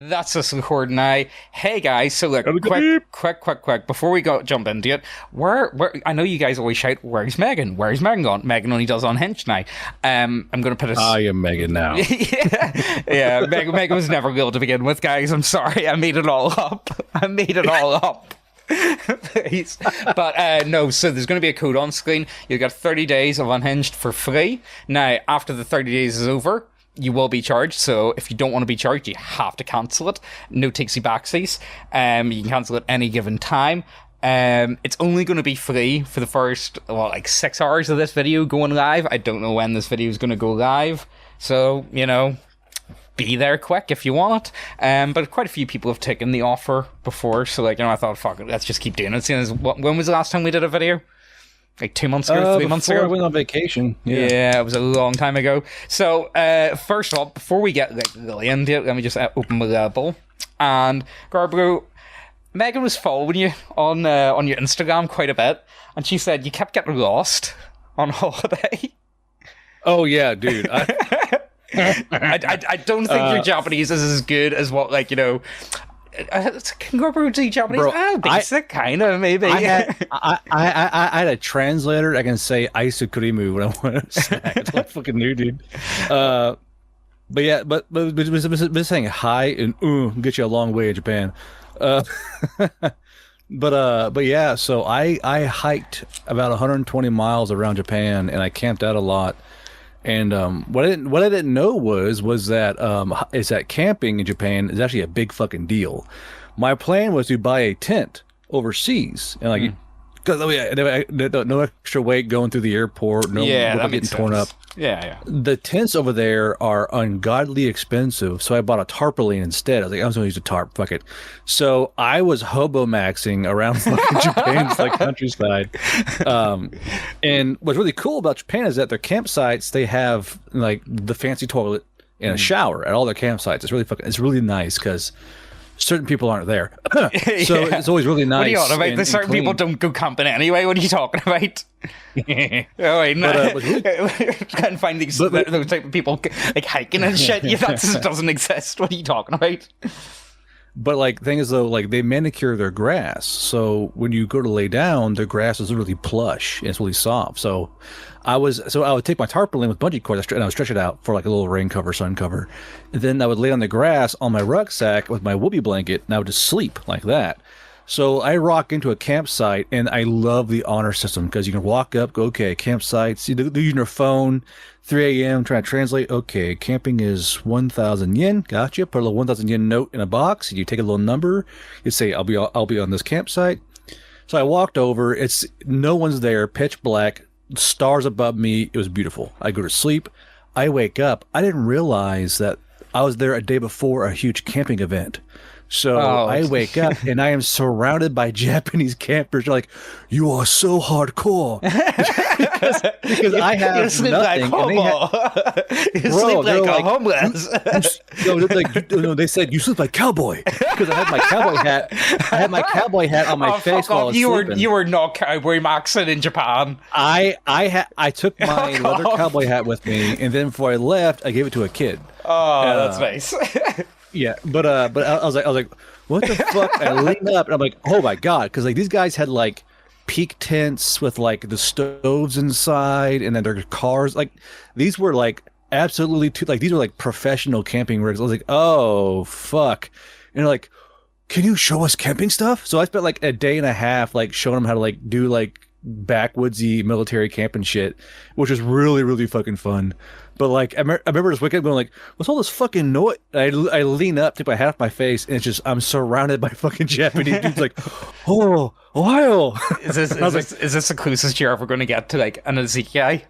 That's us recording now. Hey guys, so look, quick, before we jump into it, where, I know you guys always shout, where's Megan? Where's Megan gone? Megan only does Unhinged now. I'm going to put a... I am Megan now. yeah, Megan was never real to begin with, guys. I'm sorry, I made it all up. Please. But no, so there's going to be a code on screen. You've got 30 days of Unhinged for free. Now, after the 30 days is over, you will be charged, so if you don't want to be charged, you have to cancel it. No takesy backsies. You can cancel at any given time. It's only going to be free for the first, 6 hours of this video going live. I don't know when this video is going to go live, so, be there quick if you want it. But quite a few people have taken the offer before, so, I thought, fuck it, let's just keep doing it. Seeing as, when was the last time we did a video? 2 months ago, 3 months ago? I went on vacation. Yeah, it was a long time ago. So, first of all, before we get really into it, let me just open my label. And, Garbro, Megan was following you on your Instagram quite a bit, and she said you kept getting lost on holiday. Oh, yeah, dude. I don't think your Japanese is as good as what, can Garbro do Japanese? Bro, basic, kind of, maybe. I had a translator that can say Aisukurimu when I want to snack. It's like fucking new, dude. But yeah, but saying hi and get you a long way in Japan. But yeah, so I hiked about 120 miles around Japan, and I camped out a lot. And what I didn't know was that camping in Japan is actually a big fucking deal. My plan was to buy a tent overseas, and because no extra weight going through the airport, getting torn up. Yeah. The tents over there are ungodly expensive, so I bought a tarpaulin instead. I was like, I'm just gonna use a tarp, fuck it. So I was hobo maxing around fucking Japan's countryside. And what's really cool about Japan is that their campsites, they have the fancy toilet and a shower at all their campsites. It's really nice because certain people aren't there. So it's always really nice. What are you on about? There's certain people don't go camping anyway. What are you talking about? Can't find those type of people hiking and shit. That just doesn't exist. What are you talking about? But thing is though, they manicure their grass, so when you go to lay down, the grass is really plush and it's really soft. So I would take my tarpaulin with bungee cord and I would stretch it out for a little rain cover, sun cover, and then I would lay on the grass on my rucksack with my whoopee blanket, and I would just sleep like that. So I rock into a campsite, and I love the honor system because you can walk up, go, okay, campsites, they're using your phone, 3 a.m. trying to translate, okay, camping is 1,000 yen, gotcha, put a little 1,000 yen note in a box, you take a little number, you say, I'll be on this campsite. So I walked over, no one's there, pitch black, stars above me, it was beautiful. I go to sleep, I wake up, I didn't realize that I was there a day before a huge camping event. So I wake up and I am surrounded by Japanese campers. They're like, "You are so hardcore," because I have you sleep nothing. You sleep like a homeless. They said you sleep like cowboy because I had my cowboy hat. I had my cowboy hat on my face while I was sleeping. You were not cowboy maxing in Japan. I took my leather cowboy hat with me, and then before I left, I gave it to a kid. Oh, that's nice. Yeah, but I was like, what the fuck? I leaned up and I'm like, oh my god, because these guys had peak tents with the stoves inside, and then their cars. These were absolutely these were professional camping rigs. I was like, oh fuck, and they're like, can you show us camping stuff? So I spent a day and a half showing them how to do backwoodsy military camping shit, which was really, really fucking fun. But I remember just waking up going what's all this fucking noise? I lean up, take my hat off my face, and it's just I'm surrounded by fucking Japanese dudes oh, Ohio. Is this the closest you're ever going to get to an isekai?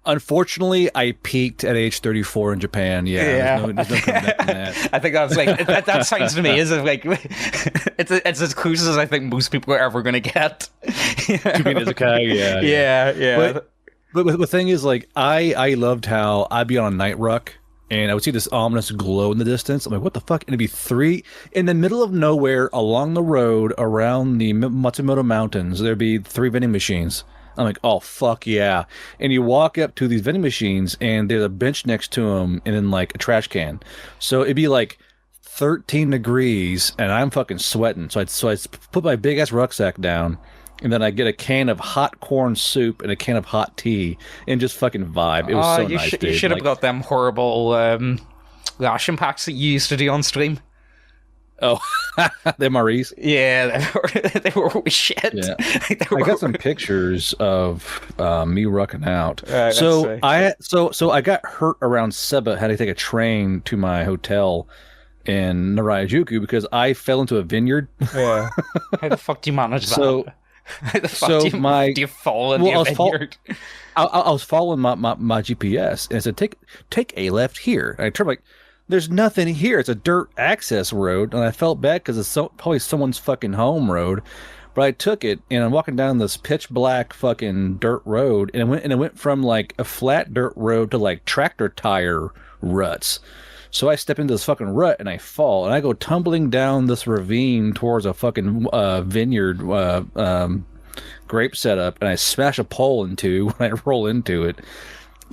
Unfortunately, I peaked at age 34 in Japan. Yeah. There's no coming back from that. I think that's that sounds to me as if it's as close as I think most people are ever going to get. To being isekai, yeah. But the thing is, I loved how I'd be on a night ruck, and I would see this ominous glow in the distance. I'm like, what the fuck? And it'd be 3 in the middle of nowhere along the road around the Matsumoto Mountains. There'd be 3 vending machines. I'm like, oh, fuck yeah. And you walk up to these vending machines, and there's a bench next to them, and then a trash can. So it'd be 13 degrees, and I'm fucking sweating. So I put my big ass rucksack down, and then I get a can of hot corn soup and a can of hot tea, and just fucking vibe. It was so nice, dude. You should have got them horrible ration packs that you used to do on stream. Oh, the MREs? Yeah, they were shit. Yeah. I got some pictures of me rucking out. So I got hurt around Seba, had to take a train to my hotel in Narayajuku because I fell into a vineyard. Yeah. How the fuck do you manage that? How the fuck do you fall into a vineyard? I was following my GPS, and it said, take a left here. And I turned like, there's nothing here. It's a dirt access road, and I felt bad because it's probably someone's fucking home road. But I took it, and I'm walking down this pitch black fucking dirt road, and it went from like a flat dirt road to like tractor tire ruts. So I step into this fucking rut, and I fall, and I go tumbling down this ravine towards a fucking vineyard grape setup, and I smash a pole in two when I roll into it.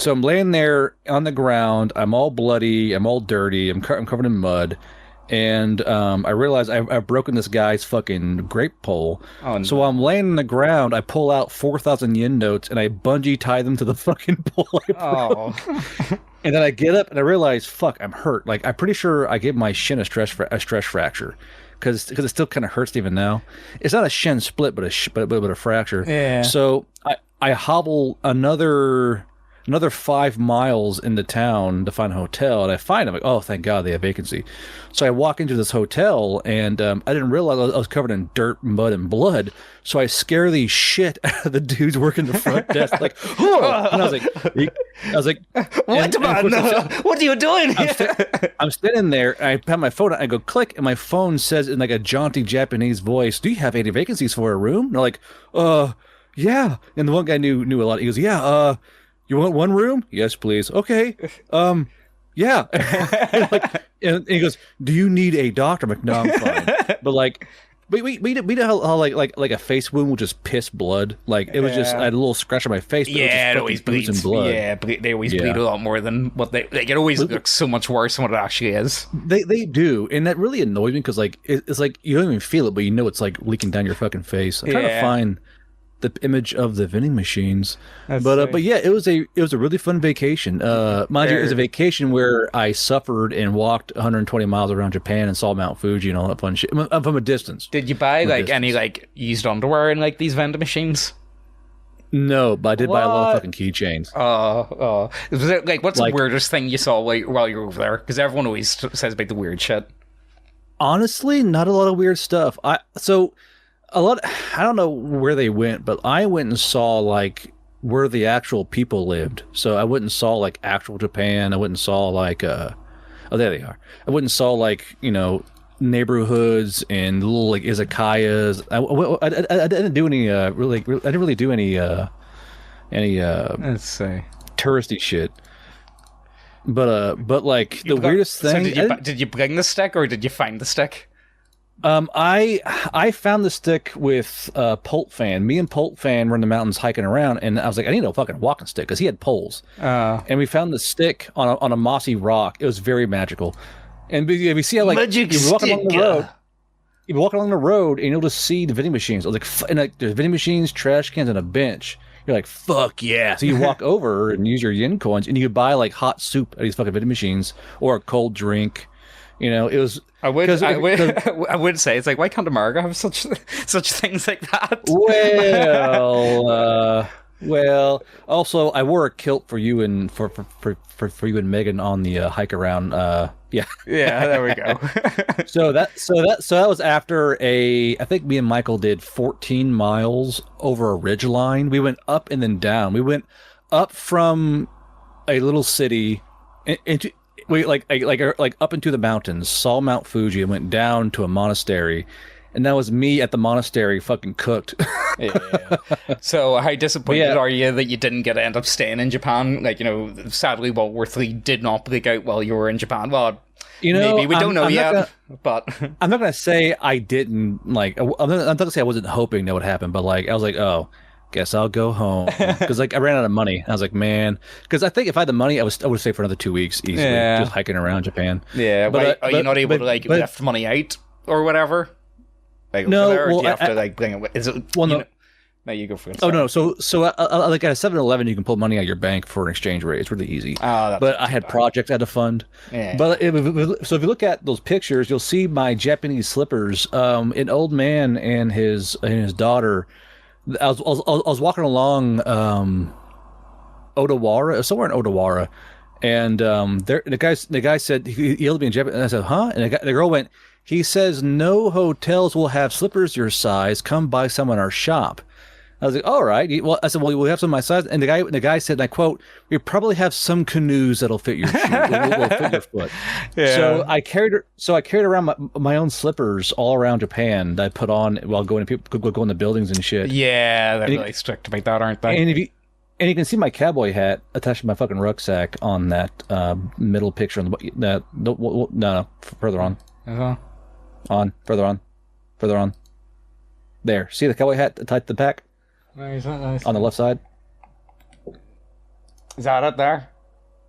So I'm laying there on the ground. I'm all bloody. I'm all dirty. I'm covered in mud. And I realize I've broken this guy's fucking grape pole. Oh, no. So while I'm laying on the ground, I pull out 4,000 yen notes and I bungee tie them to the fucking pole. And then I get up and I realize, fuck, I'm hurt. Like, I'm pretty sure I gave my shin a stress fracture. Because it still kind of hurts even now. It's not a shin split, but a fracture. Yeah. So I hobble another 5 miles into town to find a hotel, and I find them like, oh, thank God they have vacancy. So I walk into this hotel, and I didn't realize I was covered in dirt, mud, and blood. So I scare the shit out of the dudes working the front desk, like, oh! And I was like, what, man? What are you doing? I'm standing there, and I have my phone out, and I go click, and my phone says in like a jaunty Japanese voice, "Do you have any vacancies for a room?" And they're like, yeah. And the one guy knew a lot. He goes, yeah, you want one room? Yes, please. Okay. Yeah. and he goes, do you need a doctor? I'm like, no, I'm fine. But like, we know how like a face wound will just piss blood. Like it was just I had a little scratch on my face. But it always bleeds. Blood. Yeah, they always bleed a lot more than what they. Like, it always looks so much worse than what it actually is. They do, and that really annoys me because like it's like you don't even feel it, but you know it's like leaking down your fucking face. I'm trying to find the image of the vending machines. But yeah, it was a really fun vacation. Mind you, it was a vacation where I suffered and walked 120 miles around Japan and saw Mount Fuji and all that fun shit from a distance. Did you buy any like used underwear in like these vending machines? No, but I did buy a lot of fucking keychains. Was it, like, what's the weirdest thing you saw while you were over there? Because everyone always says about the weird shit. Honestly, not a lot of weird stuff. I don't know where they went, but I went and saw like where the actual people lived. So I went and saw like actual Japan. I went and saw like there they are. I went and saw like, you know, neighborhoods and little like izakayas. I didn't do any I didn't really do any let's say touristy shit. But like the weirdest thing. So did you bring the stick or did you find the stick? I found the stick with Pult Fan. Me and Pult Fan were in the mountains hiking around, and I was like, I need a fucking walking stick because he had poles. And we found the stick on a mossy rock. It was very magical. And we see how like magic you walk along the road. You walk along the road, and you'll just see the vending machines. I was like, and like there's vending machines, trash cans, and a bench. You're like, fuck yeah! So you walk over and use your yen coins, and you buy like hot soup at these fucking vending machines or a cold drink. You know, it was. I would say it's like, why can't America have such things like that? Well. Also, I wore a kilt for you and for you and Megan on the hike around. Yeah, there we go. So that was after I think me and Michael did 14 miles over a ridge line. We went up and then down. We went up from a little city into. We like up into the mountains, saw Mount Fuji, and went down to a monastery, and that was me at the monastery, fucking cooked. Yeah. So how disappointed are you that you didn't get to end up staying in Japan? Like, you know, sadly, World War III did not break out while you were in Japan. Well, you know, maybe we don't know yet. But I'm not gonna say I didn't. Like, I'm not gonna say I wasn't hoping that would happen, but like, I was like, oh. guess I'll go home because like I ran out of money. I was like, man, because I think if I had the money, I would stay for another 2 weeks easily, just hiking around Japan. Yeah, but are you not able to like lift money out or whatever? Like no, there, well, do you have to like bring it? Is it? Well, no. No, you go for it. Oh no, so like at a 7-Eleven, you can pull money out of your bank for an exchange rate. It's really easy. But I had projects I had to fund. Yeah. But so if you look at those pictures, you'll see my Japanese slippers. An old man and his daughter. I was walking along Odawara, somewhere in Odawara, and the guy said he yelled at me in Japanese, and I said, "Huh?" And the girl went, "He says no hotels will have slippers your size. Come buy some in our shop." I was like, all right. Well, I said, well, we have some of my size. And the guy said, and I quote, "We probably have some canoes that'll fit your shoe, will fit your foot." Yeah. So I carried around my own slippers all around Japan that I put on while going in the buildings and shit. Yeah, they're really strict about that, aren't they? And you can see my cowboy hat attached to my fucking rucksack on that middle picture. No, further on. Further on. There. See the cowboy hat attached to the back? Nice. On the left side. Is that it there?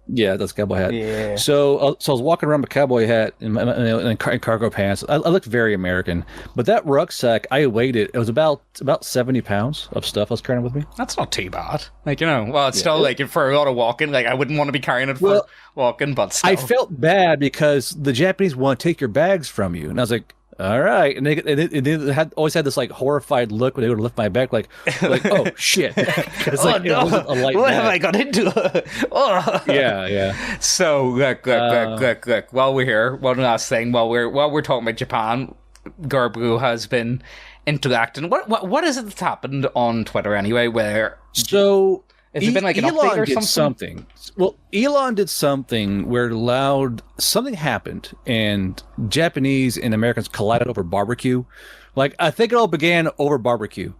Yeah, that's a cowboy hat. Yeah. So I was walking around with a cowboy hat and cargo pants. I looked very American. But that rucksack, I weighed it. It was about 70 pounds of stuff I was carrying with me. That's not too bad. Like, well, it's still like for a lot of walking. Like, I wouldn't want to be carrying it for walking, but still. I felt bad because the Japanese want to take your bags from you. And I was like, all right, and they always had this like horrified look when they would lift my back, like oh shit, because like no. It wasn't a light what have I got into? Oh. Yeah. So look. While we're here, one last thing. While we're talking about Japan, Garbu has been interacting. What is it that's happened on Twitter anyway? Where has it been like an update or something? Well, Elon did something where it allowed something happened, and Japanese and Americans collided over barbecue. Like I think it all began over barbecue,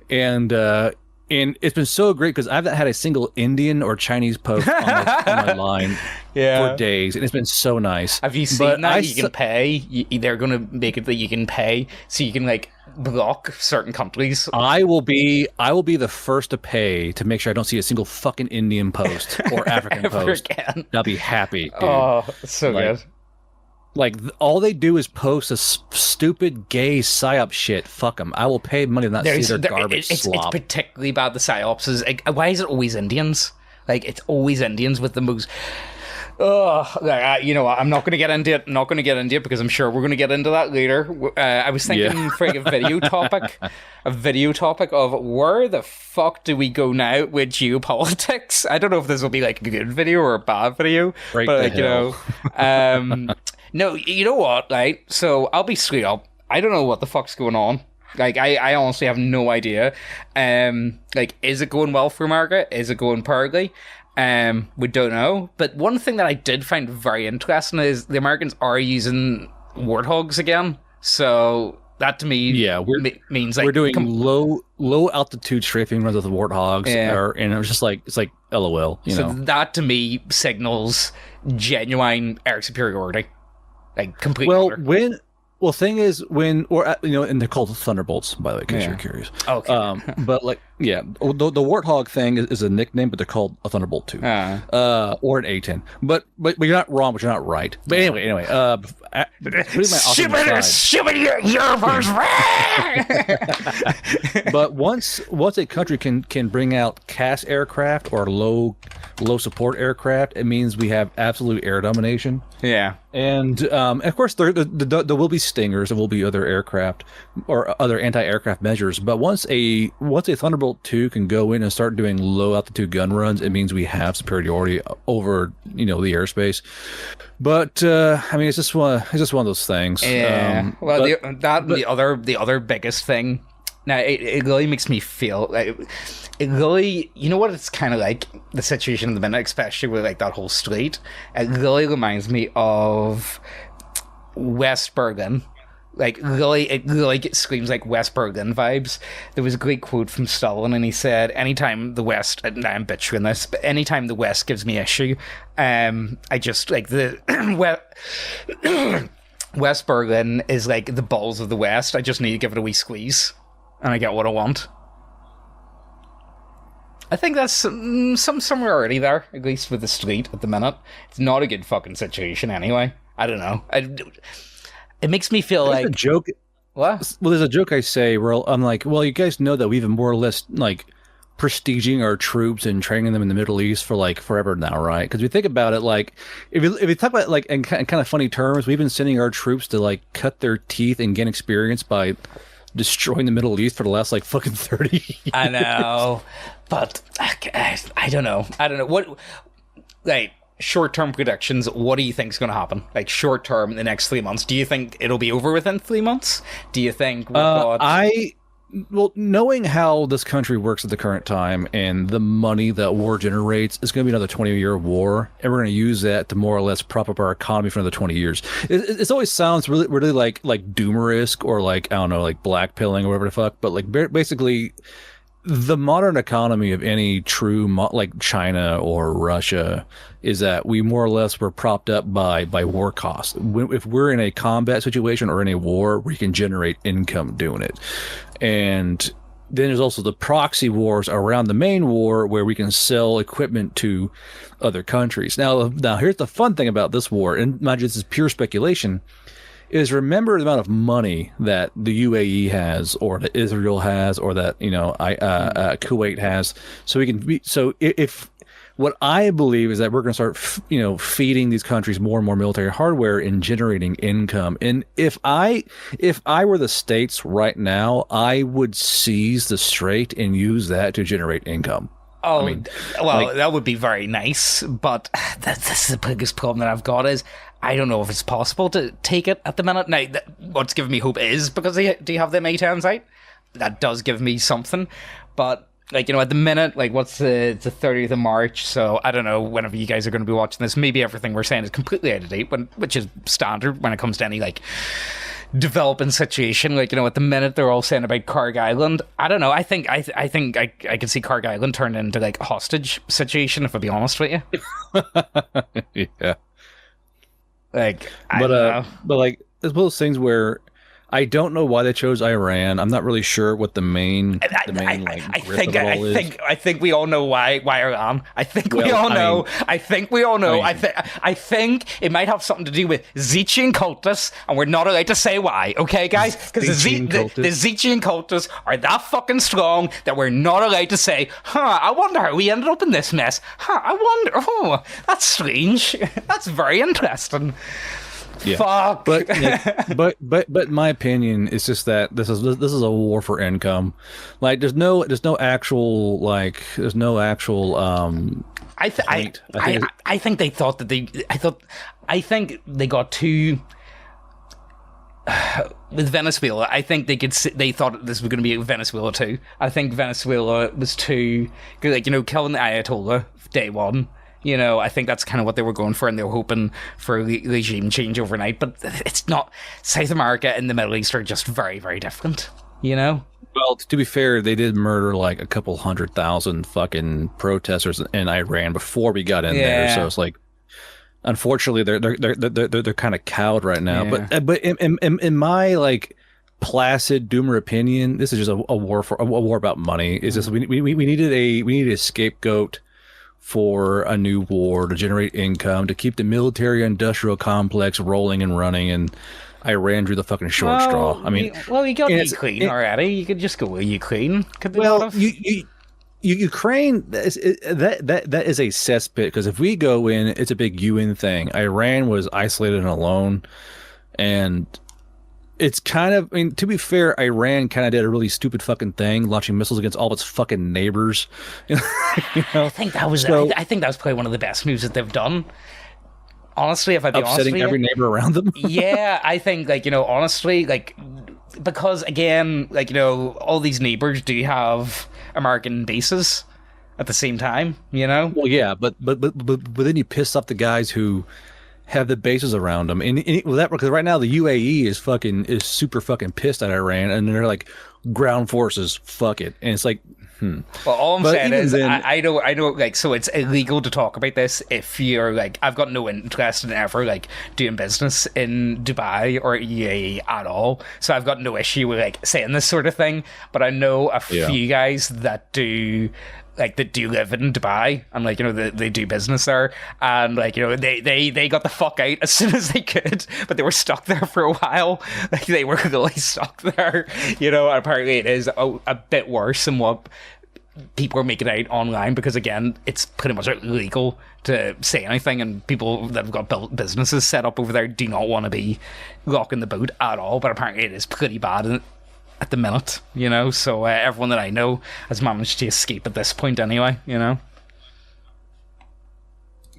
and it's been so great because I haven't had a single Indian or Chinese post on my line for days, and it's been so nice. Have you seen that? You can pay. They're going to make it that you can pay, so you can like block certain countries. I will be the first to pay to make sure I don't see a single fucking Indian post or African post. Again. I'll be happy, dude. Oh, so good. Like all they do is post a stupid gay psyop shit. Fuck them. I will pay money to not see their garbage slop. It's particularly bad. The psyops is like, why is it always Indians? Like it's always Indians with the most. I'm not going to get into it. Not going to get into it because I'm sure we're going to get into that later. I was thinking for a video topic, of where the fuck do we go now with geopolitics? I don't know if this will be like a good video or a bad video, right? But like, no, you know what? Right? So I'll be straight up. I don't know what the fuck's going on. Like I honestly have no idea. Like, is it going well for America? Is it going poorly? We don't know. But one thing that I did find very interesting is the Americans are using warthogs again. So that to me means like we're doing low altitude strafing runs with the warthogs, and it was just like it's like LOL. You know, that to me signals genuine air superiority, like completely. Thing is and they're called Thunderbolts, by the way, in case you're curious. Okay. But like, the Warthog thing is a nickname, but they're called a Thunderbolt 2, or an A-10. But you're not wrong, but you're not right. But anyway, but once a country can bring out CAS aircraft or low support aircraft, it means we have absolute air domination. Yeah. And of course, there will be Stingers, there will be other aircraft or other anti-aircraft measures. But once a Thunderbolt 2 can go in and start doing low altitude gun runs, it means we have superiority over the airspace. But I mean, it's just one of those things. Yeah. The other biggest thing. Now it really makes me feel like it really, what it's kind of like the situation in the minute, especially with like that whole street. It really reminds me of West Berlin. Like it screams like West Berlin vibes. There was a great quote from Stalin, and he said, "Anytime the West," and I'm butchering this, but anytime the West gives me issue, I just like the West Berlin is like the balls of the West. I just need to give it a wee squeeze, and I get what I want. I think that's some similarity there, at least with the street at the minute. It's not a good fucking situation anyway. I don't know. It makes me feel There's like a joke. what? Well, there's a joke I say where I'm like, well, you guys know that we've been more or less like prestiging our troops and training them in the Middle East for like forever now, right? Because we think about it, like if you talk about it, like in kind of funny terms, we've been sending our troops to like cut their teeth and gain experience by destroying the Middle East for the last like fucking 30 years. I know, but I don't know. I don't know what. Like short-term predictions. What do you think is going to happen? Like short-term, in the next 3 months. Do you think it'll be over within 3 months? Do you think? Well, knowing how this country works at the current time and the money that war generates, it's going to be another 20-year war, and we're going to use that to more or less prop up our economy for another 20 years. It always sounds really like doomer-esque or like, I don't know, like blackpilling or whatever the fuck, but like basically the modern economy of any true like China or Russia is that we more or less were propped up by war costs. If we're in a combat situation or in a war, we can generate income doing it. And then there's also the proxy wars around the main war where we can sell equipment to other countries. Now here's the fun thing about this war, and mind you, this is pure speculation, is remember the amount of money that the UAE has, or that Israel has, or that Kuwait has. If what I believe is that we're going to start, feeding these countries more and more military hardware and generating income. And if I were the States right now, I would seize the Strait and use that to generate income. Oh, I mean, well, that would be very nice, but that's the biggest problem that I've got is I don't know if it's possible to take it at the minute. Now, what's giving me hope is because do you have them A-10s out? That does give me something, but like, at the minute, like, what's the 30th of March, so I don't know whenever you guys are going to be watching this, maybe everything we're saying is completely out of date, which is standard when it comes to any, like, developing situation. Like, at the minute they're all saying about Carg Island. I don't know, I think I could see Carg Island turn into, like, a hostage situation, if I'll be honest with you. Yeah. Like, I don't know. But, like, it's one of those things where I don't know why they chose Iran. I'm not really sure what the main is. I think we all know why Iran. I think we all know. I think it might have something to do with Tzeetchian cultists, and we're not allowed to say why. Okay, guys? Because the Tzeetchian cultists are that fucking strong that we're not allowed to say, I wonder how we ended up in this mess. I wonder. That's strange. That's very interesting. Yeah. Fuck. But my opinion is just that this is a war for income. Like there's no actual. I think they thought that I think they got too with Venezuela. I think they thought this was going to be Venezuela too. I think Venezuela was too, like, killing the Ayatollah day one. I think that's kind of what they were going for, and they were hoping for a regime change overnight. But it's not. South America and the Middle East are just very, very different, Well, to be fair, they did murder like a couple 100,000 fucking protesters in Iran before we got in there. So it's like, unfortunately, they're kind of cowed right now. Yeah. But in my like placid doomer opinion, this is just a war about money. It's just we needed a scapegoat for a new war to generate income, to keep the military-industrial complex rolling and running, and Iran drew the fucking short straw. I mean, you got Ukraine already. You could just go with Ukraine. Ukraine, that is a cesspit, because if we go in, it's a big UN thing. Iran was isolated and alone, and it's kind of, to be fair, Iran kind of did a really stupid fucking thing, launching missiles against all of its fucking neighbors. I think that was probably one of the best moves that they've done. Honestly, if I'd be honest with you, upsetting every neighbor around them. Yeah, I think, honestly, because again, all these neighbors do have American bases at the same time. Well, yeah, but then you piss off the guys who have the bases around them, because right now the UAE is super fucking pissed at Iran, and they're like, ground forces, fuck it, and it's like, Well, all I'm saying is, I know, so it's illegal to talk about this if you're like, I've got no interest in ever doing business in Dubai or UAE at all, so I've got no issue with saying this sort of thing. But I know a few guys that do like that do live in Dubai, and like, you know, they do business there, and like, you know, they got the fuck out as soon as they could, but they were stuck there for a while. Like, they were really stuck there, you know. And apparently it is a bit worse than what people are making out online, because again, it's pretty much illegal to say anything, and people that have got businesses set up over there do not want to be rocking the boat at all. But apparently it is pretty bad at the minute, you know. So everyone that I know has managed to escape at this point anyway, you know.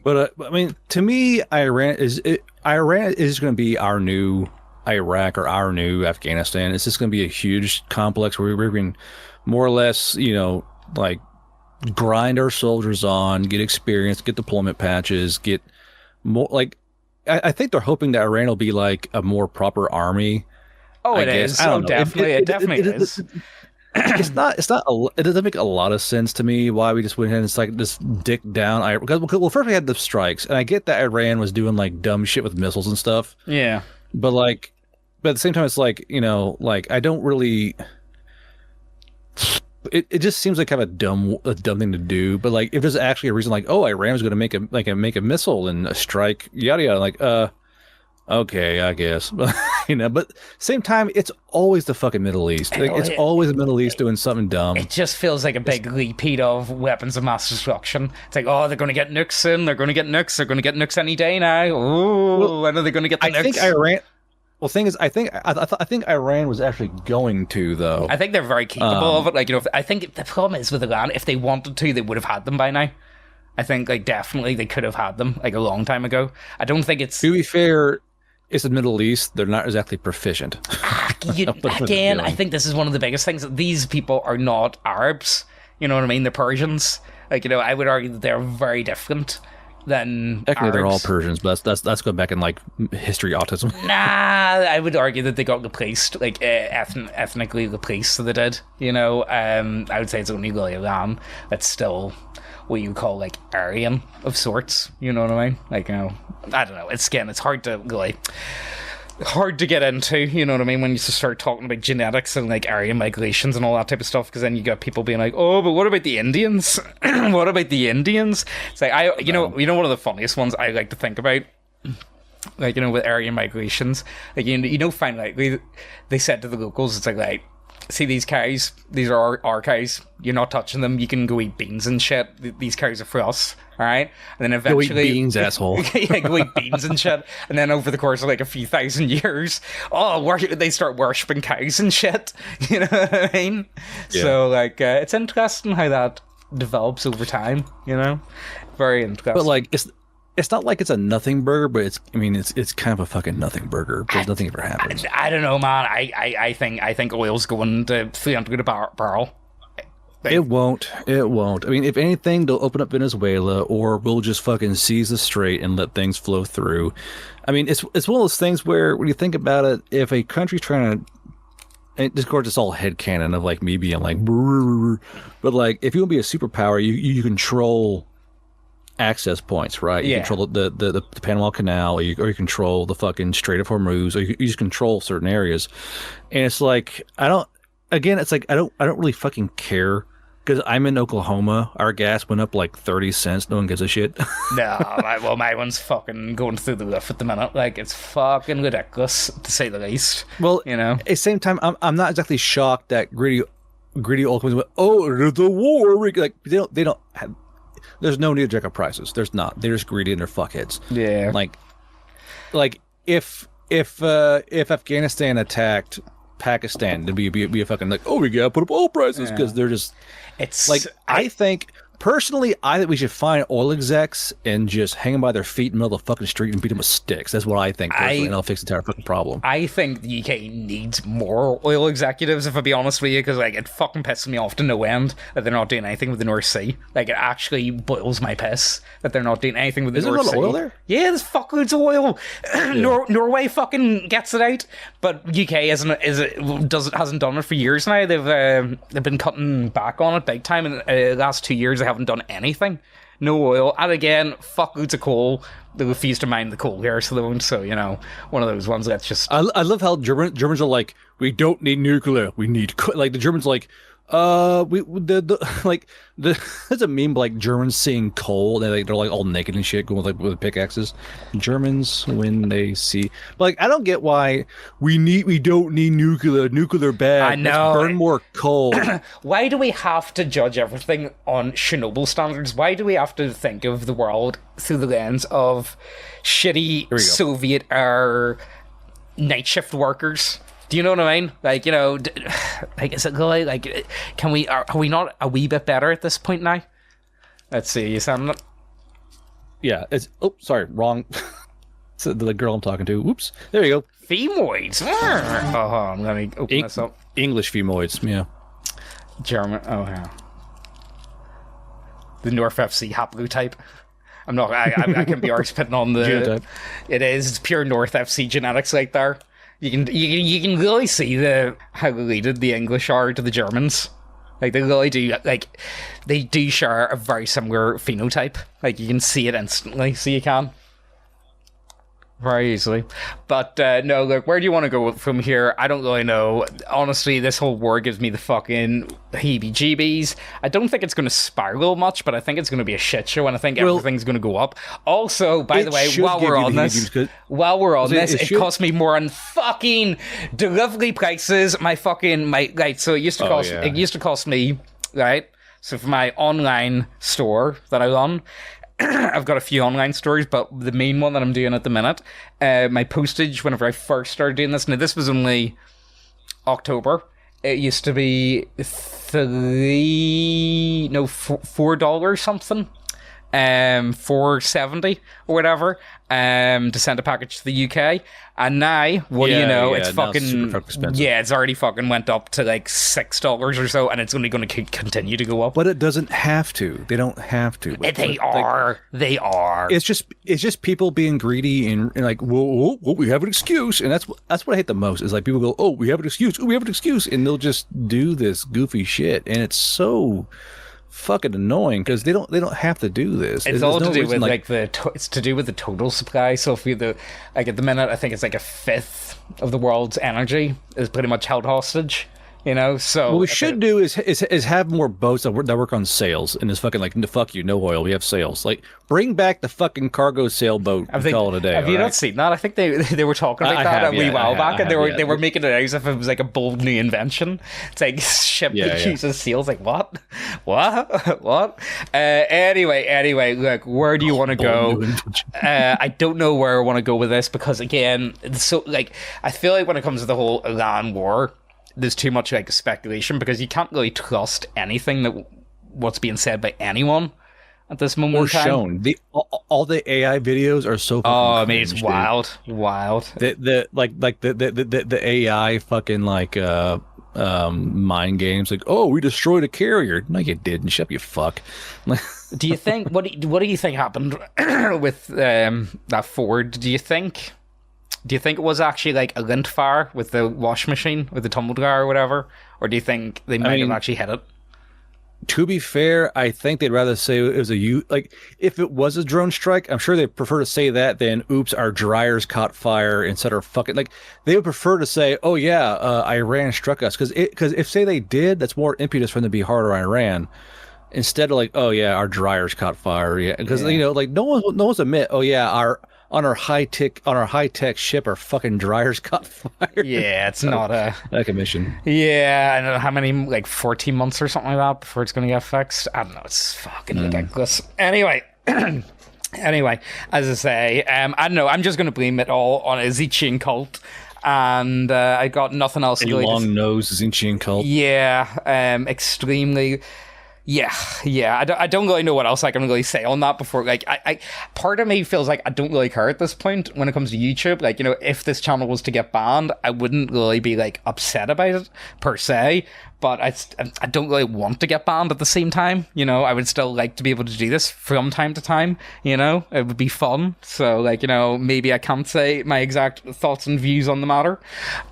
But I mean, to me, Iran is going to be our new Iraq or our new Afghanistan. It's just going to be a huge complex where we're going more or less, you know, like grind our soldiers on, get experience, get deployment patches, get more like. I think they're hoping that Iran will be like a more proper army. Oh, it is. Oh, definitely. It definitely is. It doesn't make a lot of sense to me why we just went ahead and it's like this dick down. Well, first we had the strikes, and I get that Iran was doing like dumb shit with missiles and stuff. Yeah. But at the same time, it's like, you know, like I don't really. It just seems like kind of a dumb thing to do. But like, if there's actually a reason, like, oh, Iran was going to make a missile and a strike, yada yada, like, okay, I guess, you know. But same time, it's always the fucking Middle East. Like, it's always the Middle East doing something dumb. It just feels like a big repeat of weapons of mass destruction. It's like, oh, they're going to get nukes soon. They're going to get nukes. They're going to get nukes any day now. Oh, when are they going to get the nukes? I think Iran. Well, thing is, I think Iran was actually going to, though. I think they're very capable of it. Like, you know, I think the problem is with Iran, if they wanted to, they would have had them by now. I think, like, definitely they could have had them, like, a long time ago. I don't think it's... To be fair, it's the Middle East. They're not exactly proficient. Again, I think this is one of the biggest things. These people are not Arabs. You know what I mean? They're Persians. Like, you know, I would argue that they're very different than Technically, Arabs. they're all Persians, but that's going back in like history autism. Nah, I would argue that they got replaced, like ethnically replaced, so they did. You know, I would say it's only really Iran that's still what you call like Aryan of sorts. You know what I mean? Like, you know, I don't know. It's hard to really. Hard to get into, you know what I mean, when you start talking about genetics and like Aryan migrations and all that type of stuff, because then you got people being like, oh, but what about the Indians? What about the Indians? It's like, you know, one of the funniest ones I like to think about, like, you know, with Aryan migrations, like, you know, finally, they said to the locals, it's like, see these cows, these are our cows, you're not touching them, you can go eat beans and shit, these cows are for us, alright? And then eventually... Go eat beans, asshole. Yeah, go eat beans and shit. And then over the course of like a few thousand years, they start worshipping cows and shit, you know what I mean? Yeah. So, like, it's interesting how that develops over time, you know? Very interesting. But, like, it's not like it's a nothing burger, but it's kind of a fucking nothing burger because nothing ever happens. I don't know, man. I think oil's going to 300 a barrel. It won't. I mean, if anything, they'll open up Venezuela, or we'll just fucking seize the strait and let things flow through. I mean, it's one of those things where, when you think about it, if a country's trying to, and of course it's all headcanon of like me being like, but like if you want to be a superpower, you control access points, right? You control the Panama Canal, or you control the fucking Strait of Hormuz, or you just control certain areas. And it's like, I don't really fucking care, because I'm in Oklahoma. Our gas went up like 30 cents. No one gives a shit. No, my one's fucking going through the roof at the minute. Like, it's fucking ridiculous, to say the least. Well, you know, at the same time, I'm not exactly shocked that greedy Oklahomans went, oh, the war. Like, they don't have, there's no need to jack up prices. There's not. They're just greedy and they're fuckheads. Yeah. Like if Afghanistan attacked Pakistan, it'd be a fucking like, oh, we gotta put up oil prices, because they're just. It's like, I think personally, we should find oil execs and just hang them by their feet in the middle of the fucking street and beat them with sticks. That's what I think personally, and I'll fix the entire fucking problem. I think the UK needs more oil executives, if I be honest with you, because like, it fucking pisses me off to no end that they're not doing anything with the North Sea. Like, it actually boils my piss that they're not doing anything with the North Sea. Is there a lot of oil there? Yeah, there's fuckloads of oil. Norway fucking gets it out, but UK hasn't done it for years now. They've been cutting back on it big time, and the last 2 years they haven't done anything. No oil. And again, fuckloads of coal. They refuse to mine the coal here, so you know, one of those ones that's just. I love how Germans are like, we don't need nuclear. We need like the Germans like, Like there's a meme like Germans seeing coal and they're like all naked and shit going with pickaxes. Germans when they see, like, I don't get why we don't need nuclear bad. I know. Let's burn more coal. Why do we have to judge everything on Chernobyl standards? Why do we have to think of the world through the lens of shitty Soviet era night shift workers? Do you know what I mean? Like, you know, like, is it really, like, are we not a wee bit better at this point now? Let's see, you sound... Yeah, it's, oh, sorry, wrong. It's the girl I'm talking to. Oops, there you go. Femoids. Oh, I'm going to open this up. English femoids, yeah. German, oh, yeah. The North FC haplotype. I'm not, I can be arse-pitting on the... Genotype. It's pure North FC genetics right there. You can really see how related the English are to the Germans. Like, they really do, like, they do share a very similar phenotype. Like, you can see it instantly, so you can. Very easily. But, no, look, where do you want to go from here? I don't really know. Honestly, this whole war gives me the fucking heebie-jeebies. I don't think it's going to spiral much, but I think it's going to be a shit show, and I think everything's going to go up. Also, by the way, while we're on this, it cost me more on fucking delivery prices. Right, so it used to cost me, right? So for my online store that I run, I've got a few online stores, but the main one that I'm doing at the minute, my postage, whenever I first started doing this, now this was only October, it used to be $4 something, $4.70 or whatever, to send a package to the UK. And now, what do you know? It's fucking it's already fucking went up to like $6 or so, and it's only going to continue to go up. But it doesn't have to. They don't have to. They are. It's just people being greedy and like, whoa, we have an excuse, and that's what I hate the most. Is like people go, oh, we have an excuse, and they'll just do this goofy shit, and it's so fucking annoying because they don't have to do this. It's all to do with it's to do with the total supply. So if you at the minute, I think it's like a fifth of the world's energy is pretty much held hostage. You know, so what we should do is have more boats that work on sails and is fucking like, fuck you, no oil, we have sails. Like, bring back the fucking cargo sailboat and call it a day. Have you not seen that? I think they were talking about that a wee while back, and they were making it out as if it was like a bold new invention. It's like ship that uses sails. Like what? Anyway, look, where do you want to go? I don't know where I want to go with this because again, so like I feel like when it comes to the whole Iran war, there's too much like speculation because you can't really trust anything what's being said by anyone at this moment in time. Shown. All the AI videos are so fucking I mean, it's wild. The AI fucking like mind games like, oh, we destroyed a carrier. No, you didn't. Shut up, you fuck. Do you think what do you think happened with that Ford? Do you think it was actually like a lint fire with the wash machine, with the tumble dryer or whatever? Or do you think they might have actually hit it? To be fair, I think they'd rather say it was like, if it was a drone strike, I'm sure they'd prefer to say that than, oops, our dryers caught fire instead of fucking, like, they would prefer to say, oh yeah, Iran struck us. Because if say they did, that's more impetus for them to be harder on Iran. Instead of like, oh yeah, our dryers caught fire. Yeah. Because, you know, like no one's admit, oh yeah, on our high tech ship, our fucking dryers caught fire. Yeah, it's not like a mission. Yeah, I don't know how many, like 14 months or something like that before it's going to get fixed. I don't know. It's fucking ridiculous. Anyway, as I say, I don't know. I'm just going to blame it all on a Tzeetchian cult. And I got nothing else. A long-nosed Tzeetchian cult. Yeah, extremely. Yeah. I don't really know what else I can really say on that before. Like, I part of me feels like I don't really care at this point when it comes to YouTube. Like, you know, if this channel was to get banned, I wouldn't really be like upset about it per se. But I don't really want to get banned at the same time. You know, I would still like to be able to do this from time to time. You know, it would be fun. So, like, you know, maybe I can't say my exact thoughts and views on the matter.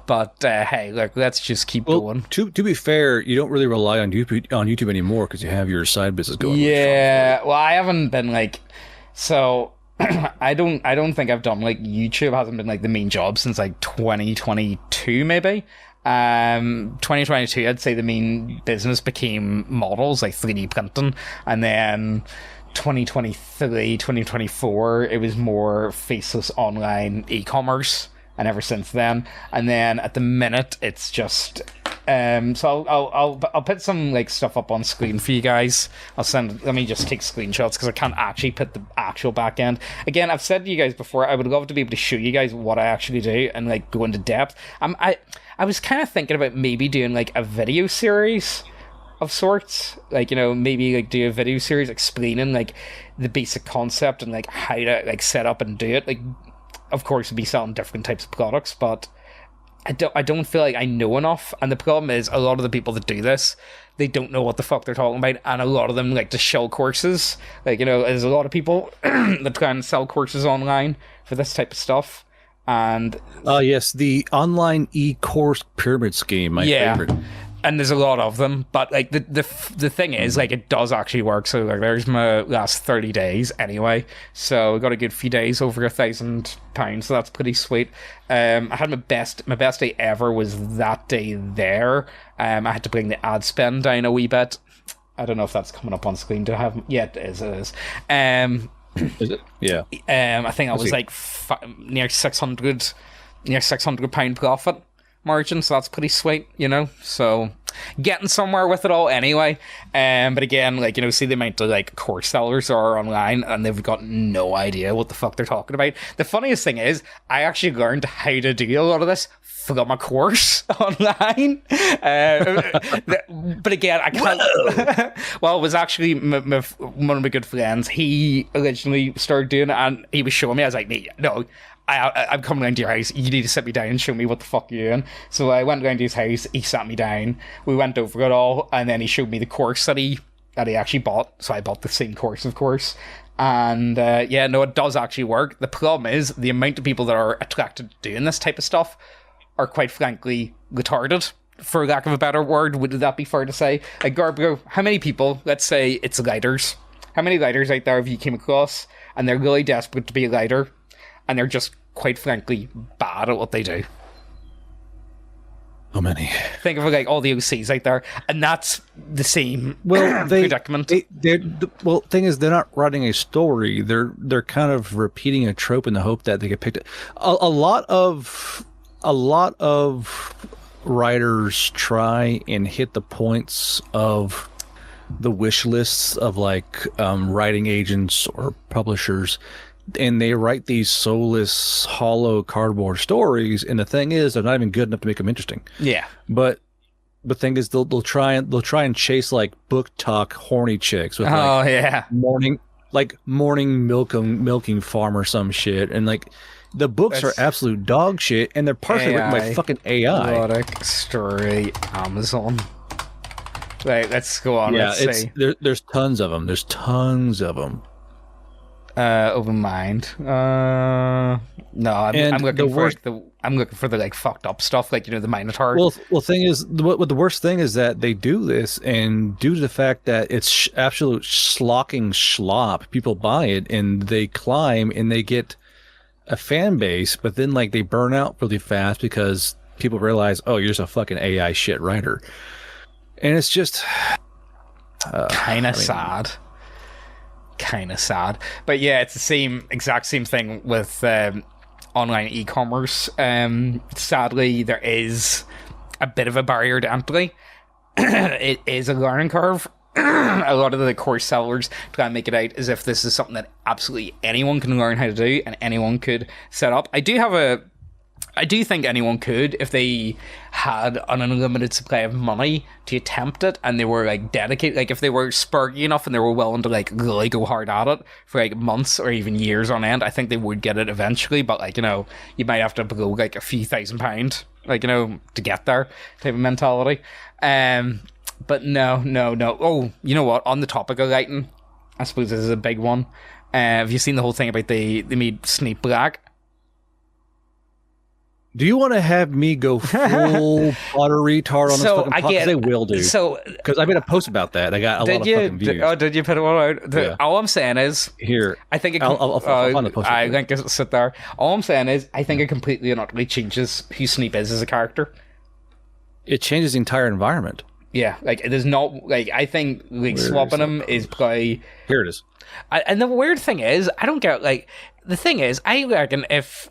But hey, look, let's just keep going. To be fair, you don't really rely on YouTube anymore because you have your side business going. Yeah, well, I haven't been like, so I don't think I've done like YouTube hasn't been like the main job since like 2022 maybe. 2022 I'd say the main business became models like 3D printing, and then 2023, 2024 it was more faceless online e-commerce, and ever since then. And then at the minute it's just so I'll put some like stuff up on screen for you guys. Let me just take screenshots because I can't actually put the actual back end. Again, I've said to you guys before, I would love to be able to show you guys what I actually do and like go into depth. I was kind of thinking about maybe doing like a video series of sorts, like, you know, maybe like do a video series explaining like the basic concept and like how to like set up and do it. Like, of course, we'll be selling different types of products, but I don't feel like I know enough. And the problem is, a lot of the people that do this, they don't know what the fuck they're talking about, and a lot of them like to sell courses. Like, you know, there's a lot of people that try and sell courses online for this type of stuff. And yes, the online e-course pyramid scheme, my favorite. And there's a lot of them, but like the thing is, like, it does actually work. So like, there's my last 30 days anyway. So I got a good few days over £1,000, so that's pretty sweet. I had my best day ever was that day there. I had to bring the ad spend down a wee bit. I don't know if that's coming up on screen. Do I have? Yeah, it is. Is it? Yeah. I think I was like near £600 profit margin, so that's pretty sweet, you know. So getting somewhere with it all anyway. But again, like, you know, see the amount of like course sellers are online and they've got no idea what the fuck they're talking about. The funniest thing is, I actually learned how to do a lot of this from a course online. But again, I can't. Well, it was actually one of my good friends. He originally started doing it, and he was showing me. I was like, no, I'm coming round to your house. You need to sit me down and show me what the fuck you're doing. So I went round to his house. He sat me down. We went over it all, and then he showed me the course that he actually bought. So I bought the same course, of course. And yeah, no, it does actually work. The problem is the amount of people that are attracted to doing this type of stuff are, quite frankly, retarded, for lack of a better word. Would that be fair to say? Like, Garbro, how many people, let's say it's lighters, how many lighters out there have you came across, and they're really desperate to be a lighter, and they're just, quite frankly, bad at what they do? So many. Think of like all the OCs out there, and that's the same predicament. Thing is, they're not writing a story. They're kind of repeating a trope in the hope that they get picked up. A lot of writers try and hit the points of the wish lists of like writing agents or publishers, and they write these soulless, hollow cardboard stories. And the thing is, they're not even good enough to make them interesting. Yeah. But the thing is, they'll try and chase like book talk horny chicks with morning milking farm or some shit, and like the books are absolute dog shit, and they're partially written by fucking AI. Erotic story, Amazon. Right, let's go on. Yeah, let's see. There's tons of them. Open mind. No, I'm looking for the like fucked up stuff, like, you know, the Minotaur. Well, thing is, what the worst thing is that they do this, and due to the fact that it's absolute slocking slop, people buy it and they climb and they get a fan base, but then like they burn out really fast because people realize, oh, you're just a fucking AI shit writer, and it's just kind of sad. But yeah, it's the exact same thing with online e-commerce. Sadly, there is a bit of a barrier to entry. It is a learning curve. A lot of the course sellers try and make it out as if this is something that absolutely anyone can learn how to do and anyone could set up. I do think anyone could, if they had an unlimited supply of money to attempt it, and they were like dedicated, like if they were sparky enough and they were willing to like really go hard at it for like months or even years on end. I think they would get it eventually, but like, you know, you might have to blow like a few £1,000, like, you know, to get there type of mentality. But no. Oh, you know what? On the topic of lighting, I suppose this is a big one. Have you seen the whole thing about they made Snape black? Do you want to have me go full Potter retard on this fucking podcast? They will, dude. So, because I made a post about that. I got a lot of fucking views. Did you put it one out? Yeah. All I'm saying is, here, I think I'll find the post. I think it'll sit there. All I'm saying is, I think it completely and utterly changes who Snape is as a character. It changes the entire environment. Yeah, like it is not like I think like swapping him is probably here it is. And the weird thing is, I don't get like the thing is, I reckon if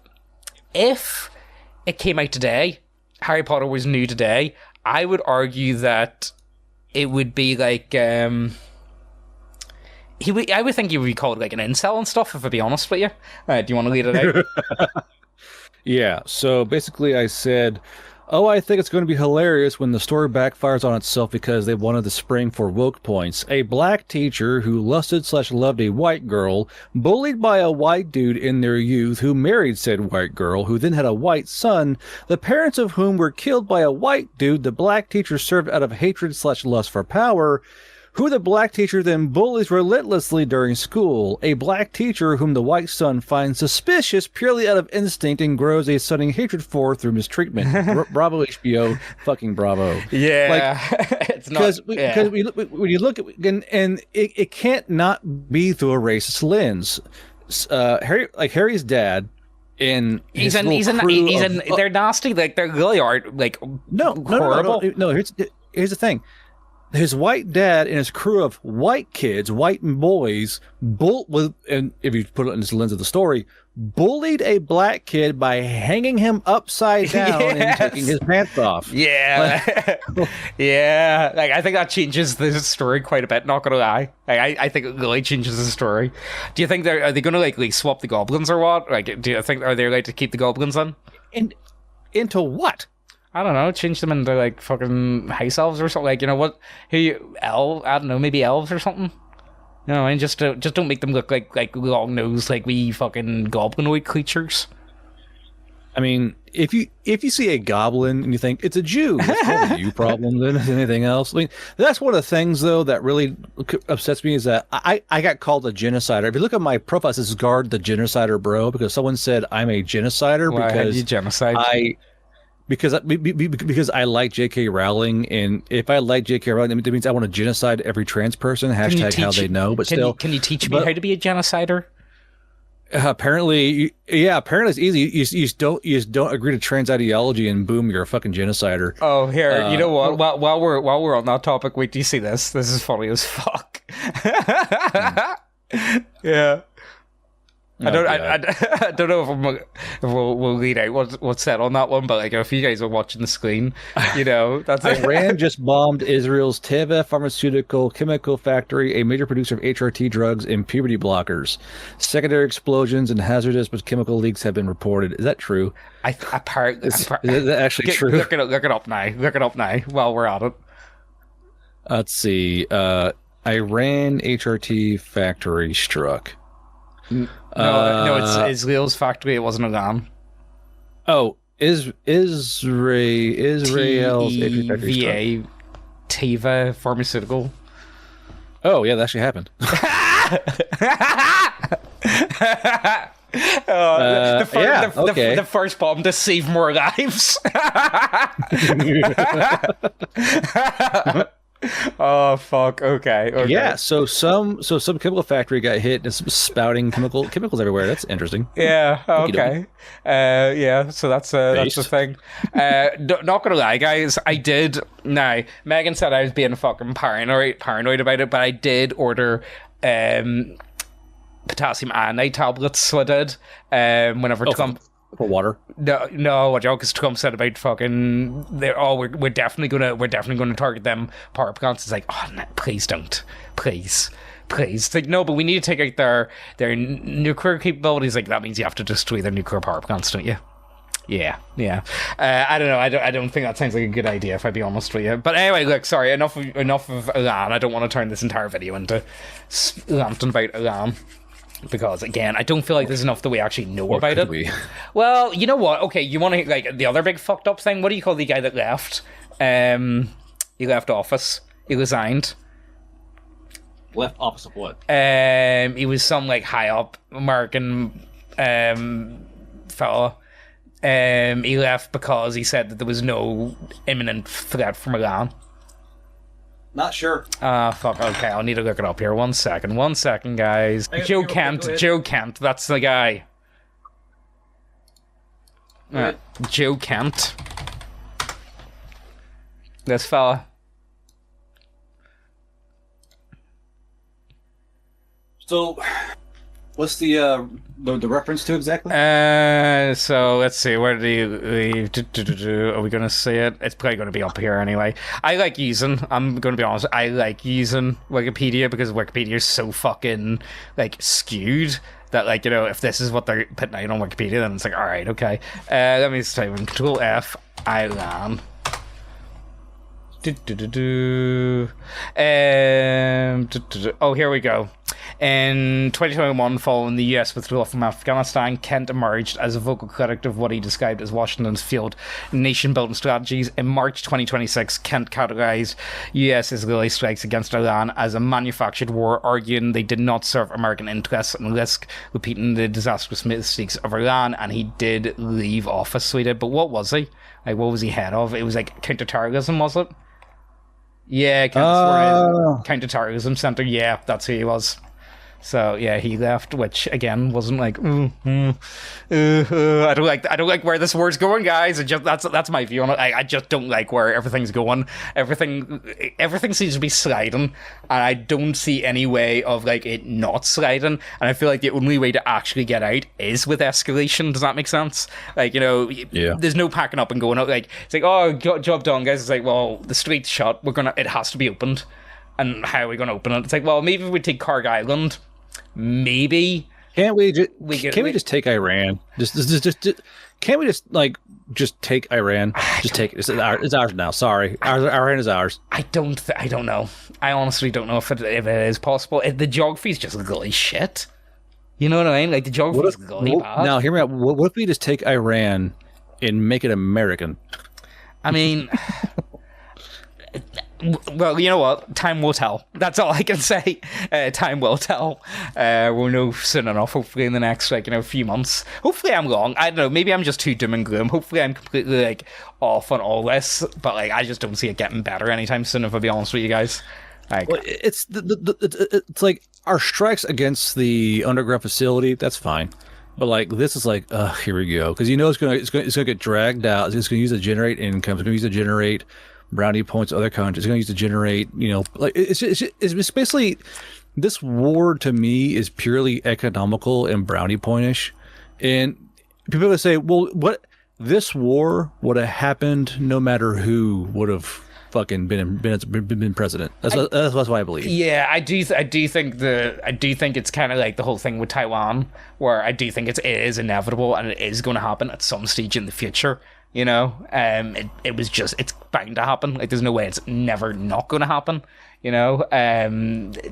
it came out today, Harry Potter was new today, I would argue that it would be like I would think he would be called like an incel and stuff. If I be honest with you, do you want to lead it out? Yeah. So basically, I said, "Oh, I think it's going to be hilarious when the story backfires on itself because they wanted to spring for woke points. A black teacher who lusted/loved a white girl, bullied by a white dude in their youth who married said white girl, who then had a white son, the parents of whom were killed by a white dude the black teacher served out of hatred/lust for power, who the black teacher then bullies relentlessly during school, a black teacher whom the white son finds suspicious purely out of instinct and grows a sudden hatred for through mistreatment." Bravo, HBO, fucking bravo. Yeah, like, it's not because when you look at and it can't not be through a racist lens. Harry's dad. They're nasty. Like they really are. Like horrible. No. Here's the thing. His white dad and his crew of white kids, white boys, and if you put it in this lens of the story, bullied a black kid by hanging him upside down and taking his pants off. Yeah. Yeah. Like, I think that changes the story quite a bit, not gonna lie. Like, I think it really changes the story. Do you think are they gonna like swap the goblins or what? Like, do you think, are they like to keep the goblins on? Into what? I don't know, change them into like fucking house elves or something. Like, you know what? I don't know, maybe elves or something. You know, and just don't make them look like long nosed, like wee fucking goblinoid creatures. I mean, if you see a goblin and you think it's a Jew, that's more a you problem than anything else. I mean, that's one of the things though that really upsets me is that I got called a genocider. If you look at my profile, it says "Guard the Genocider, bro," because someone said I'm a genocider. Why because you genocide? Because I like J.K. Rowling, and if I like J.K. Rowling, that means I want to genocide every trans person. Hashtag how they know. But can you teach me how to be a genocider? Apparently it's easy. You just don't agree to trans ideology, and boom, you're a fucking genocider. Oh, here, you know what? While we're on that topic, wait, do you see this? This is funny as fuck. Yeah. I don't know if we'll read out what's said on that one, but like if you guys are watching the screen, you know that's Iran just bombed Israel's Teva pharmaceutical chemical factory, a major producer of HRT drugs and puberty blockers. Secondary explosions and hazardous but chemical leaks have been reported. Is that true? Is that actually true? Look it up now. Look it up now while we're at it. Let's see. Iran HRT factory struck. No, it's Israel's factory. It wasn't Iran. Oh, Israel's Teva Teva pharmaceutical. Oh yeah, that actually happened. The first bomb to save more lives. Oh fuck! Okay. Yeah. So some chemical factory got hit and it's spouting chemicals everywhere. That's interesting. Yeah. Okay. Yeah. So that's the thing. Not gonna lie, guys. I did. Now, Megan said I was being fucking paranoid about it, but I did order potassium iodide tablets. So I did. Whenever Trump. For water? No, what y'all? Because Trump said about fucking, we're definitely gonna target them power plants. It's like, oh no, please don't, please. It's like, no, but we need to take out their nuclear capabilities. Like that means you have to destroy their nuclear power plants, don't you? Yeah. I don't know. I don't think that sounds like a good idea, if I be honest with you. But anyway, look, sorry. Enough of Iran. I don't want to turn this entire video into ranting about Iran. Because again, I don't feel like there's enough that we actually know about it. Well, you know what? Okay, you want to like the other big fucked up thing? What do you call the guy that left? He left office. He resigned. Left office of what? He was some like high up American fella. He left because he said that there was no imminent threat from Iran. Not sure. Fuck. Okay, I'll need to look it up here. One second, guys. Joe Kent. That's the guy. Joe Kent. This fella. So, what's the reference to exactly? So let's see. Where did he leave? Are we going to see it? It's probably going to be up here anyway. I like using. I'm going to be honest. I like using Wikipedia because Wikipedia is so fucking like skewed that, like, you know, if this is what they're putting out on Wikipedia, then it's like, all right, okay. Let me just type in Control F Iran. Oh, here we go. In 2021, following the US withdrawal from Afghanistan, Kent emerged as a vocal critic of what he described as Washington's failed nation-building strategies. In March 2026, Kent categorized US Israeli strikes against Iran as a manufactured war, arguing they did not serve American interests and risk repeating the disastrous mistakes of Iran. And he did leave office, so he did. But what was he? Like, what was he head of? It was like counterterrorism, was it? Yeah, counterterrorism center. Yeah, that's who he was. So yeah, he left, which again wasn't like I don't like where this war's going, guys. That's my view on it. I just don't like where everything's going. Everything seems to be sliding, and I don't see any way of like it not sliding. And I feel like the only way to actually get out is with escalation. Does that make sense? Like, you know, there's no packing up and going out. Like, it's like, oh, job done, guys. It's like, well, the street's shut. It has to be opened. And how are we going to open it? It's like, well, maybe if we take Carg Island. Maybe can't we just take Iran? Just can't we just take Iran? Just take it. It's ours now. Sorry, Iran is ours. I don't know. I honestly don't know if it is possible. The geography is just gully shit. You know what I mean? Like the geography is gully bad. Now hear me out. What if we just take Iran and make it American? I mean. Well, you know what? Time will tell. That's all I can say. Time will tell. We'll know soon enough, hopefully in the next, few months. Hopefully I'm wrong. I don't know. Maybe I'm just too doom and gloom. Hopefully I'm completely, off on all this. But, I just don't see it getting better anytime soon, if I'll be honest with you guys. Well, it's like our strikes against the underground facility, that's fine. But, this is here we go. Because it's gonna get dragged out. It's going to use to generate income. It's going to use to generate brownie points to other countries. It's going to use to generate, it's basically, this war to me is purely economical and brownie pointish. And people would say, well, what, this war would have happened no matter who would have fucking been president. That's what I believe. Yeah, I do think it's kind of like the whole thing with Taiwan, where I do think it is inevitable and it is going to happen at some stage in the future. It's bound to happen. There's no way it's never not going to happen.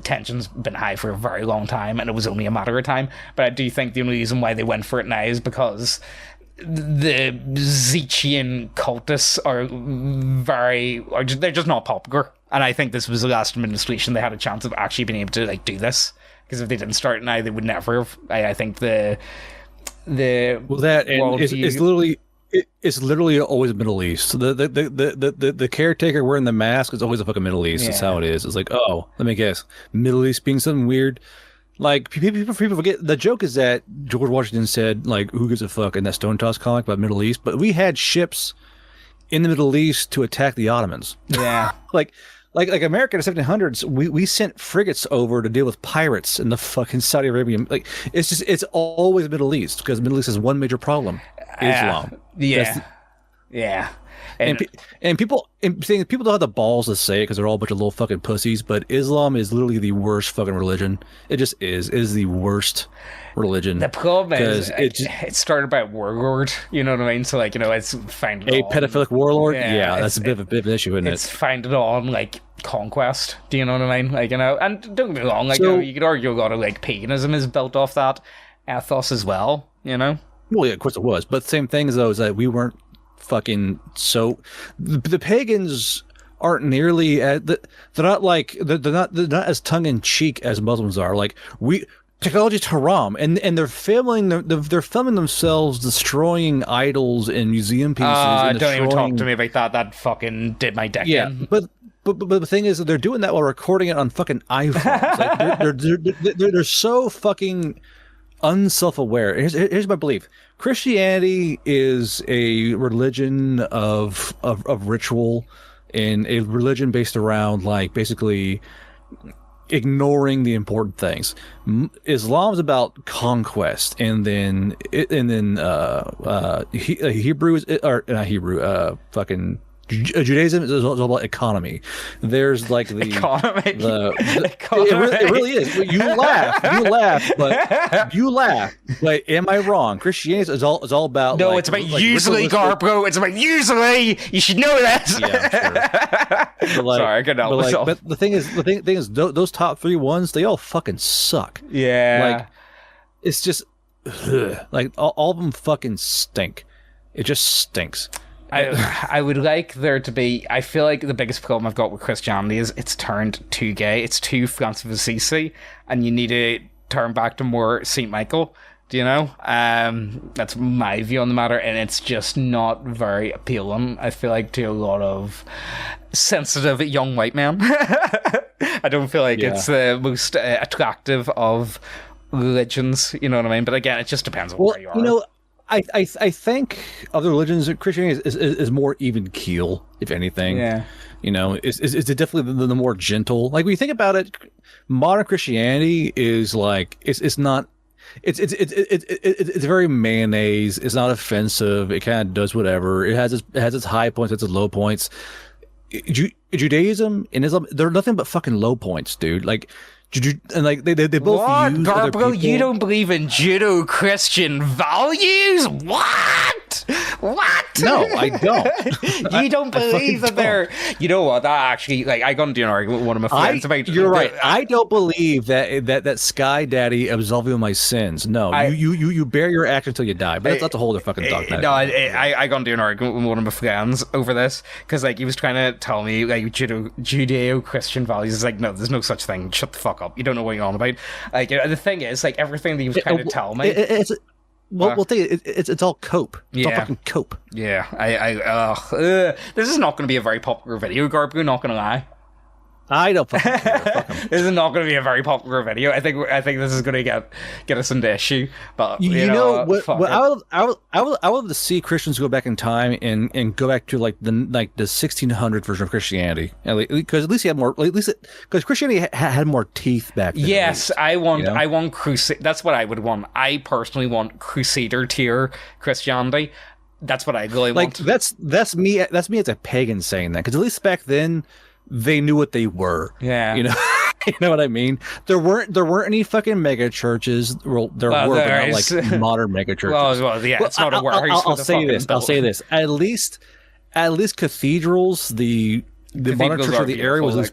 Tension's been high for a very long time, and it was only a matter of time. But I do think the only reason why they went for it now is because the Tzeetchian cultists they're just not popular. And I think this was the last administration they had a chance of actually being able to do this. Because if they didn't start now, they would never have. I think it's literally always Middle East. The caretaker wearing the mask is always a fucking Middle East. Yeah. That's how it is. It's like, oh, let me guess, Middle East being something weird. People forget. The joke is that George Washington said, who gives a fuck in that Stone Toss comic about Middle East? But we had ships in the Middle East to attack the Ottomans. Yeah, like America in the 1700s, we sent frigates over to deal with pirates in the fucking Saudi Arabian. It's always Middle East because Middle East has one major problem. Islam. Yeah. And people don't have the balls to say it because they're all a bunch of little fucking pussies, but Islam is literally the worst fucking religion. It just is. It is the worst religion. The problem is it started by a warlord, you know what I mean? So it's founded on pedophilic warlord. Yeah, that's a bit of an issue, isn't it? It's founded on conquest. Do you know what I mean? And don't get me wrong, you could argue a lot of paganism is built off that ethos as well, Well, yeah, of course it was. But same thing though is that we weren't fucking so. The pagans aren't nearly they're not as tongue in cheek as Muslims are. technology is haram, and they're filming themselves destroying idols and museum pieces. And don't even talk to me about that. That fucking did my dick in. But the thing is that they're doing that while recording it on fucking iPhones. Like they're so fucking unself-aware. Here's my belief: Christianity is a religion of ritual, and a religion based around like basically ignoring the important things. Islam's about conquest, and then Hebrew is or not Hebrew. Fucking Judaism is all about economy. There's like the economy. It really is. You laugh, but am I wrong? Christianity is all about no. It's about usually, Garbro. It's about usually. You should know that. Yeah, sure. Like, sorry, I couldn't help myself. But the thing is, those top 3 ones, they all fucking suck. Yeah, like it's just like all of them fucking stink. It just stinks. I would like there to be. I feel like the biggest problem I've got with Christianity is it's turned too gay. It's too Francis of Assisi, and you need to turn back to more Saint Michael. Do you know? That's my view on the matter, and it's just not very appealing. I feel like to a lot of sensitive young white men. I don't feel like it's the most attractive of religions. You know what I mean? But again, it just depends on where you are. You know, I think other religions, Christianity is more even keel, if anything. Yeah. You know, it's definitely the more gentle. Like when you think about it, modern Christianity is like it's not. It's very mayonnaise. It's not offensive. It kind of does whatever. It has its high points. It's its low points. Judaism and Islam, they're nothing but fucking low points, dude. Like. And like they both what? use Garbo, you don't believe in Judeo-Christian values? What? No, I don't. You don't believe that they're... You know what? That actually... Like, I got into an argument with one of my friends about... You're right. I don't believe that Sky Daddy absolved me of my sins. No, you bear your actions until you die. But that's a whole other fucking dog. No, I got into an argument with one of my friends over this, because like he was trying to tell me like Judeo-Christian values. It's like, no, there's no such thing. Shut the fuck up. You don't know what you're on about. Like, the thing is, like, everything that he was trying to tell me... It's all cope. It's all fucking cope. Yeah, this is not going to be a very popular video, Garbu, not going to lie. I don't fucking care. This is not going to be a very popular video. I think this is going to get us into issue. But you know what I would love to see Christians go back in time and go back to like the 1600 version of Christianity, because at least he had more. At least because Christianity had more teeth back then. Yes, I want crusade. That's what I would want. I personally want Crusader tier Christianity. That's what I really want. That's me. That's me as a pagan saying that, because at least back then. They knew what they were. Yeah. You know, you know what I mean? There weren't any fucking mega churches. Well, there were, but not like modern mega churches. Well, yeah, it's not a word. I'll say this. At least cathedrals, the modern church of the area was.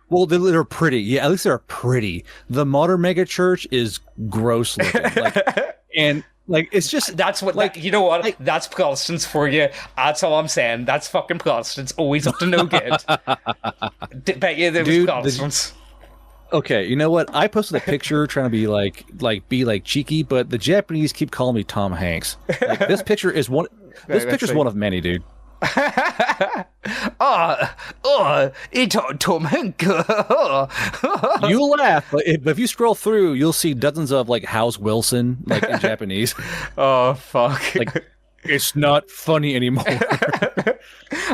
Well, they're pretty. Yeah, at least they're pretty. The modern mega church is gross looking. And like it's just that's what like you know what that's Protestants for you. That's all I'm saying. That's fucking Protestants, always up to no good. Bet you there was Protestants. Okay, you know what? I posted a picture trying to be like cheeky, but the Japanese keep calling me Tom Hanks. Like, this picture is one. This picture's one of many, dude. It's Tom Hanks. You laugh, but if you scroll through, you'll see dozens of like House Wilson, like in Japanese. Oh fuck! Like it's not funny anymore.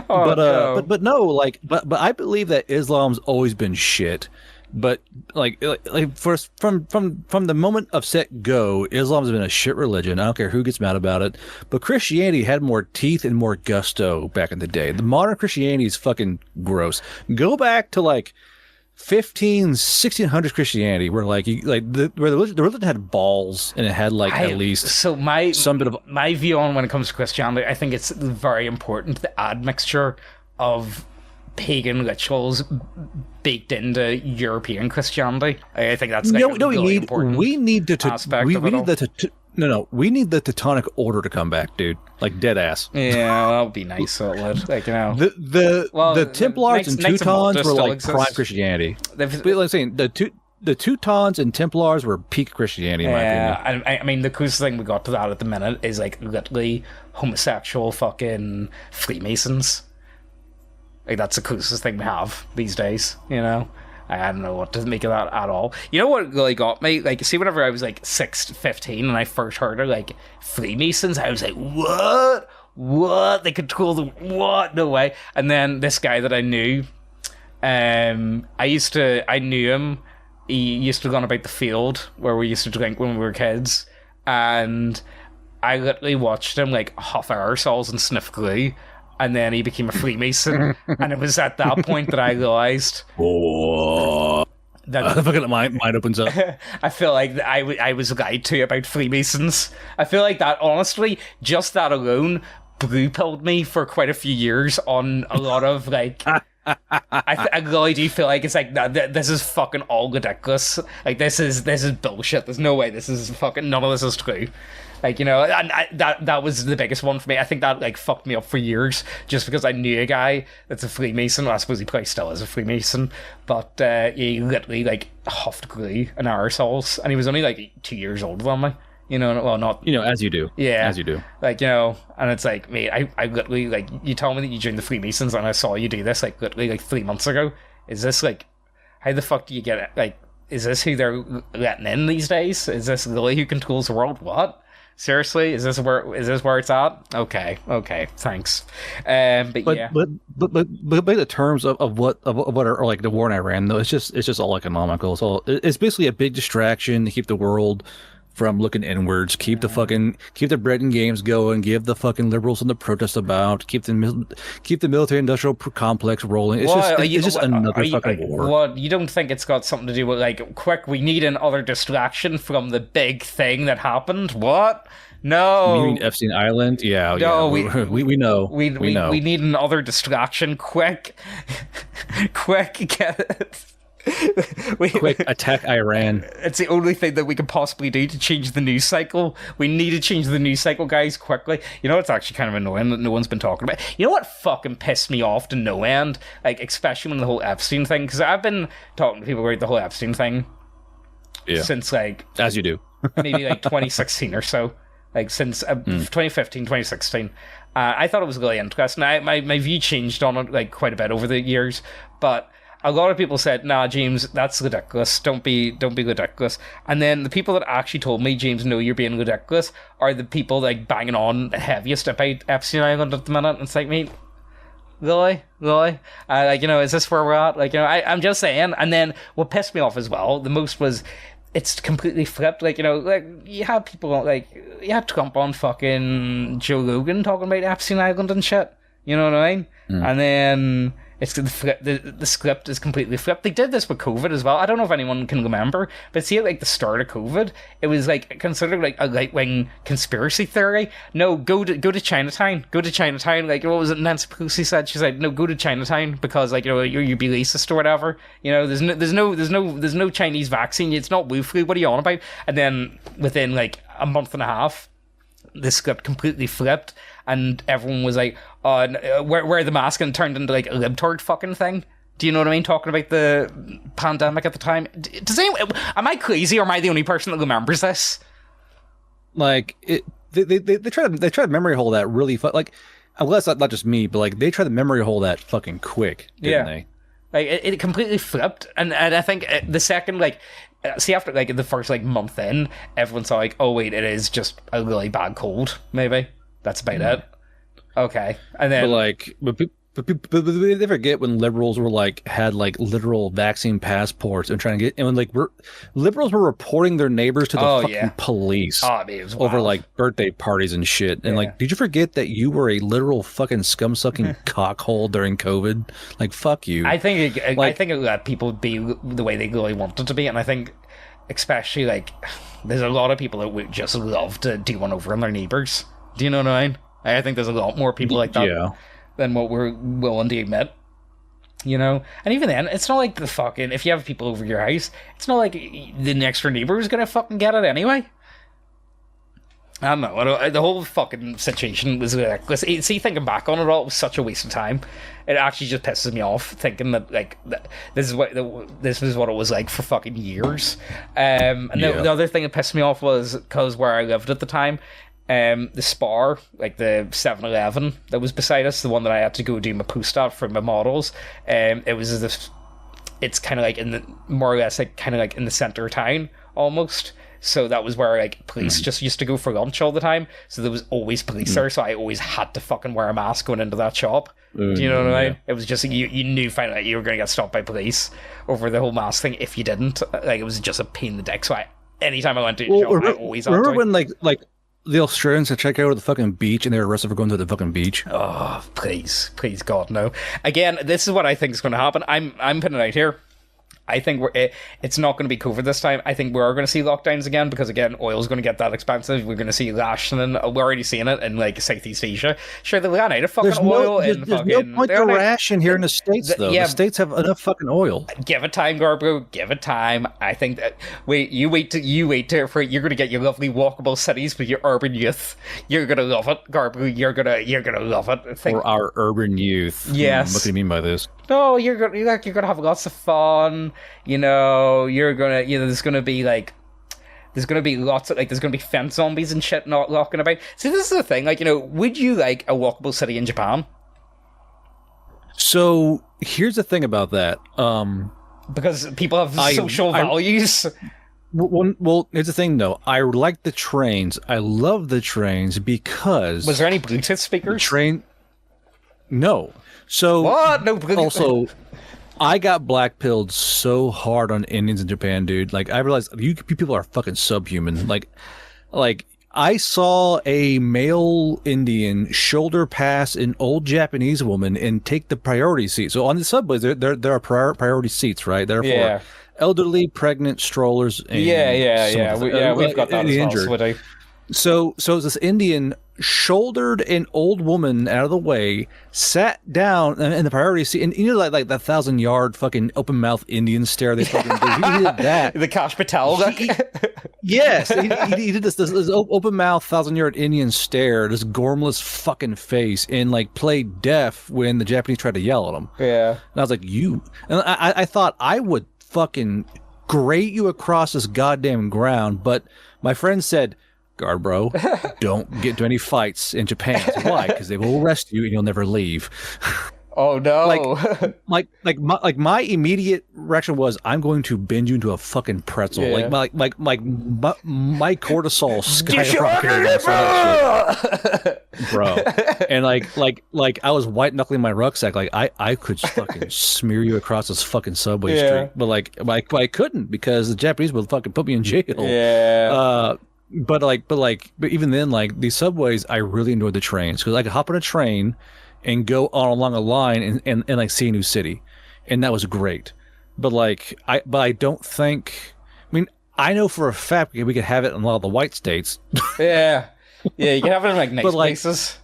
No. But I believe that Islam's always been shit. But from the moment of set go, Islam's been a shit religion. I don't care who gets mad about it. But Christianity had more teeth and more gusto back in the day. The modern Christianity is fucking gross. Go back to like 1600s Christianity, where where the religion had balls and it had at least some bit of my view on when it comes to Christianity. I think it's very important the admixture of pagan rituals baked into European Christianity. I think that's important. We need the Teutonic Order to come back, dude. Like dead ass. Yeah, that would be nice. So it would, like, you know, the Templars and Teutons were like prime Christianity. Like I'm saying, the Teutons and Templars were peak Christianity, in my opinion. I mean, the closest thing we got to that at the minute is like literally homosexual fucking Freemasons. Like that's the closest thing we have these days, you know. I don't know what to make of that at all. You know what really got me? Like, see, whenever I was like 15 and I first heard of like Freemasons, I was like, what? What? They control the what? No way. And then this guy that I knew, I knew him. He used to go on about the field where we used to drink when we were kids, and I literally watched him like huff aerosols and sniff glue. And then he became a Freemason, and it was at that point that I realized that fucking mind opens up. I feel like I was lied to about Freemasons. I feel like that, honestly, just that alone blue pilled me for quite a few years on a lot of like. I really do feel like it's like this is fucking all ridiculous. Like this is bullshit. There's no way this is fucking none of this is true. Like, you know, and that was the biggest one for me. I think that like fucked me up for years just because I knew a guy that's a Freemason. Well, I suppose he probably still is a Freemason, but he literally like huffed glue and aerosols, and he was only like 2 years older than me. You know, well, not... You know, as you do. Yeah. As you do. Like, you know, and it's like, mate, I literally, like, you told me that you joined the Freemasons and I saw you do this, like, literally, like, 3 months ago. Is this, like, how the fuck do you get it? Like, is this who they're letting in these days? Is this really who controls the world? What? Seriously? Is this where it's at? Okay, thanks. But yeah. But the terms of what are like the war in Iran, though, it's just all economical. So it's basically a big distraction to keep the world from looking inwards, keep the bread and games going, give the fucking liberals and the protest about, keep the military industrial complex rolling. It's just another fucking war. What, you don't think it's got something to do with like, quick, we need another distraction from the big thing that happened? What? No. You mean Epstein Island? Yeah. No, yeah. We know. We know. We need another distraction. Quick, get it. Quick, attack Iran. It's the only thing that we can possibly do to change the news cycle. We need to change the news cycle, guys, quickly. You know, it's actually kind of annoying that no one's been talking about. You know what fucking pissed me off to no end? Like, especially when the whole Epstein thing, because I've been talking to people about the whole Epstein thing since, like... As you do. maybe, like, 2016 or so. Like, since 2015, 2016. I thought it was really interesting. My view changed on it, like, quite a bit over the years, but... A lot of people said, nah, James, that's ridiculous. Don't be ridiculous. And then the people that actually told me, James, no, you're being ridiculous, are the people like banging on the heaviest about Epstein Island at the minute. And it's like, mate, really? Like, you know, is this where we're at? Like, you know, I'm just saying. And then what pissed me off as well, the most was, it's completely flipped. Like, you know, like you had people like, you had Trump on fucking Joe Rogan talking about Epstein Island and shit. You know what I mean? And then... It's the script is completely flipped. They did this with COVID as well. I don't know if anyone can remember, but see, at like the start of COVID, it was like considered like a right-wing conspiracy theory. No, go to Chinatown. Go to Chinatown. Like, what was it Nancy Pelosi said? She said, no, go to Chinatown because like, you know, you'd be racist or whatever. You know, there's no Chinese vaccine. It's not Wu flu. What are you on about? And then within like a month and a half, the script completely flipped. And everyone was like, wear the mask, and turned into like a libtard fucking thing. Do you know what I mean? Talking about the pandemic at the time. Does anyone, am I crazy or am I the only person that remembers this? Like, they try to memory hole that really like, unless not just me, but like they try to memory hole that fucking quick, didn't they? Like it completely flipped, and I think the second like. See, after like the first like month in, everyone saw like, oh wait, it is just a really bad cold. Maybe that's about it. Okay, and then but they forget when liberals were like had like literal vaccine passports and trying to get, and when like liberals were reporting their neighbors to the fucking police over like birthday parties and shit. And like, did you forget that you were a literal fucking scum sucking cockhole during COVID? Like, fuck you. I think it let people be the way they really wanted to be, and I think especially like there's a lot of people that would just love to do one over on their neighbors. Do you know what I mean? I think there's a lot more people like that than what we're willing to admit. You know? And even then, it's not like the fucking... If you have people over your house, it's not like the next door neighbor is going to fucking get it anyway. I don't know. The whole fucking situation was ridiculous. See, thinking back on it all, it was such a waste of time. It actually just pisses me off thinking that this is what it was like for fucking years. And the other thing that pissed me off was because where I lived at the time, the Spar, like the 7-Eleven that was beside us, the one that I had to go do my post at for my models, it was this. It's kind of like in the more or less like kind of like in the center of town almost. So that was where like police just used to go for lunch all the time. So there was always police there. So I always had to fucking wear a mask going into that shop. Do you know what I mean? It was just you knew finally you were going to get stopped by police over the whole mask thing. If you didn't, like it was just a pain in the dick. So anytime I went to the shop, I always had to. Remember when like the Australians had checked out of the fucking beach and they were arrested for going to the fucking beach? Oh, please, God, no. Again, this is what I think is going to happen. I'm putting it out here. I think it's not going to be COVID this time. I think we are going to see lockdowns again because, again, oil's going to get that expensive. We're going to see rationing. We're already seeing it in, like, Southeast Asia. Sure, they ran out of fucking oil. There's no point to ration here in the States, though. Yeah, the States have enough fucking oil. Give it time, Garbro. Give it time. I think that... You wait till you're going to get your lovely walkable cities with your urban youth. You're going to love it, Garbro. You're going to love it. For our urban youth. Yes. What do you mean by this? No, you're gonna have lots of fun. You know, there's gonna be lots of there's gonna be fence zombies and shit not walking about. See, this is the thing. Would you like a walkable city in Japan? So here's the thing about that. Because people have social values. Well, here's the thing, though. I like the trains. I love the trains because... Was there any Bluetooth speakers? No. So what? No. Also, I got black-pilled so hard on Indians in Japan, dude. Like, I realized you people are fucking subhuman. Like I saw a male Indian shoulder pass an old Japanese woman and take the priority seat. So on the subways, there are priority seats, right? Therefore, elderly, pregnant, strollers. And we've got that as injured. So this Indian shouldered an old woman out of the way, sat down in the priority seat, and like that 1,000-yard fucking open mouth Indian stare they fucking do. He did that. The Kash Patel. Yes, he did this open mouth 1,000-yard Indian stare, this gormless fucking face, and like played deaf when the Japanese tried to yell at him. Yeah, and I was like, you. And I thought I would fucking grate you across this goddamn ground, but my friend said, "Guard, bro, don't get into any fights in Japan." Why? Because they will arrest you and you'll never leave. Oh no! Like my immediate reaction was, I'm going to bend you into a fucking pretzel. Yeah. Like my cortisol skyrocketed, bro. And like I was white knuckling my rucksack. Like I could fucking smear you across this fucking subway street, but I couldn't because the Japanese would fucking put me in jail. Yeah. But even then, like these subways, I really enjoyed the trains because I could hop on a train and go along a line and like see a new city, and that was great. But I don't think. I mean, I know for a fact we could have it in a lot of the white states. Yeah, you can have it in like nice places.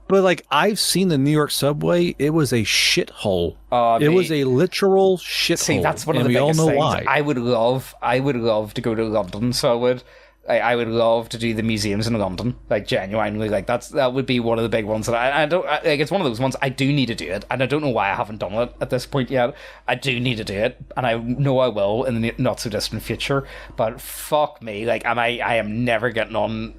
But like I've seen the New York subway, it was a shithole. It was a literal shithole. See, that's one of the biggest things. Why. I would love to go to London, so I would. I would love to do the museums in London, like genuinely, like that would be one of the big ones that I don't like. It's one of those ones I do need to do it, and I don't know why I haven't done it at this point yet. I do need to do it, and I know I will in the not so distant future. But fuck me, like I am never getting on.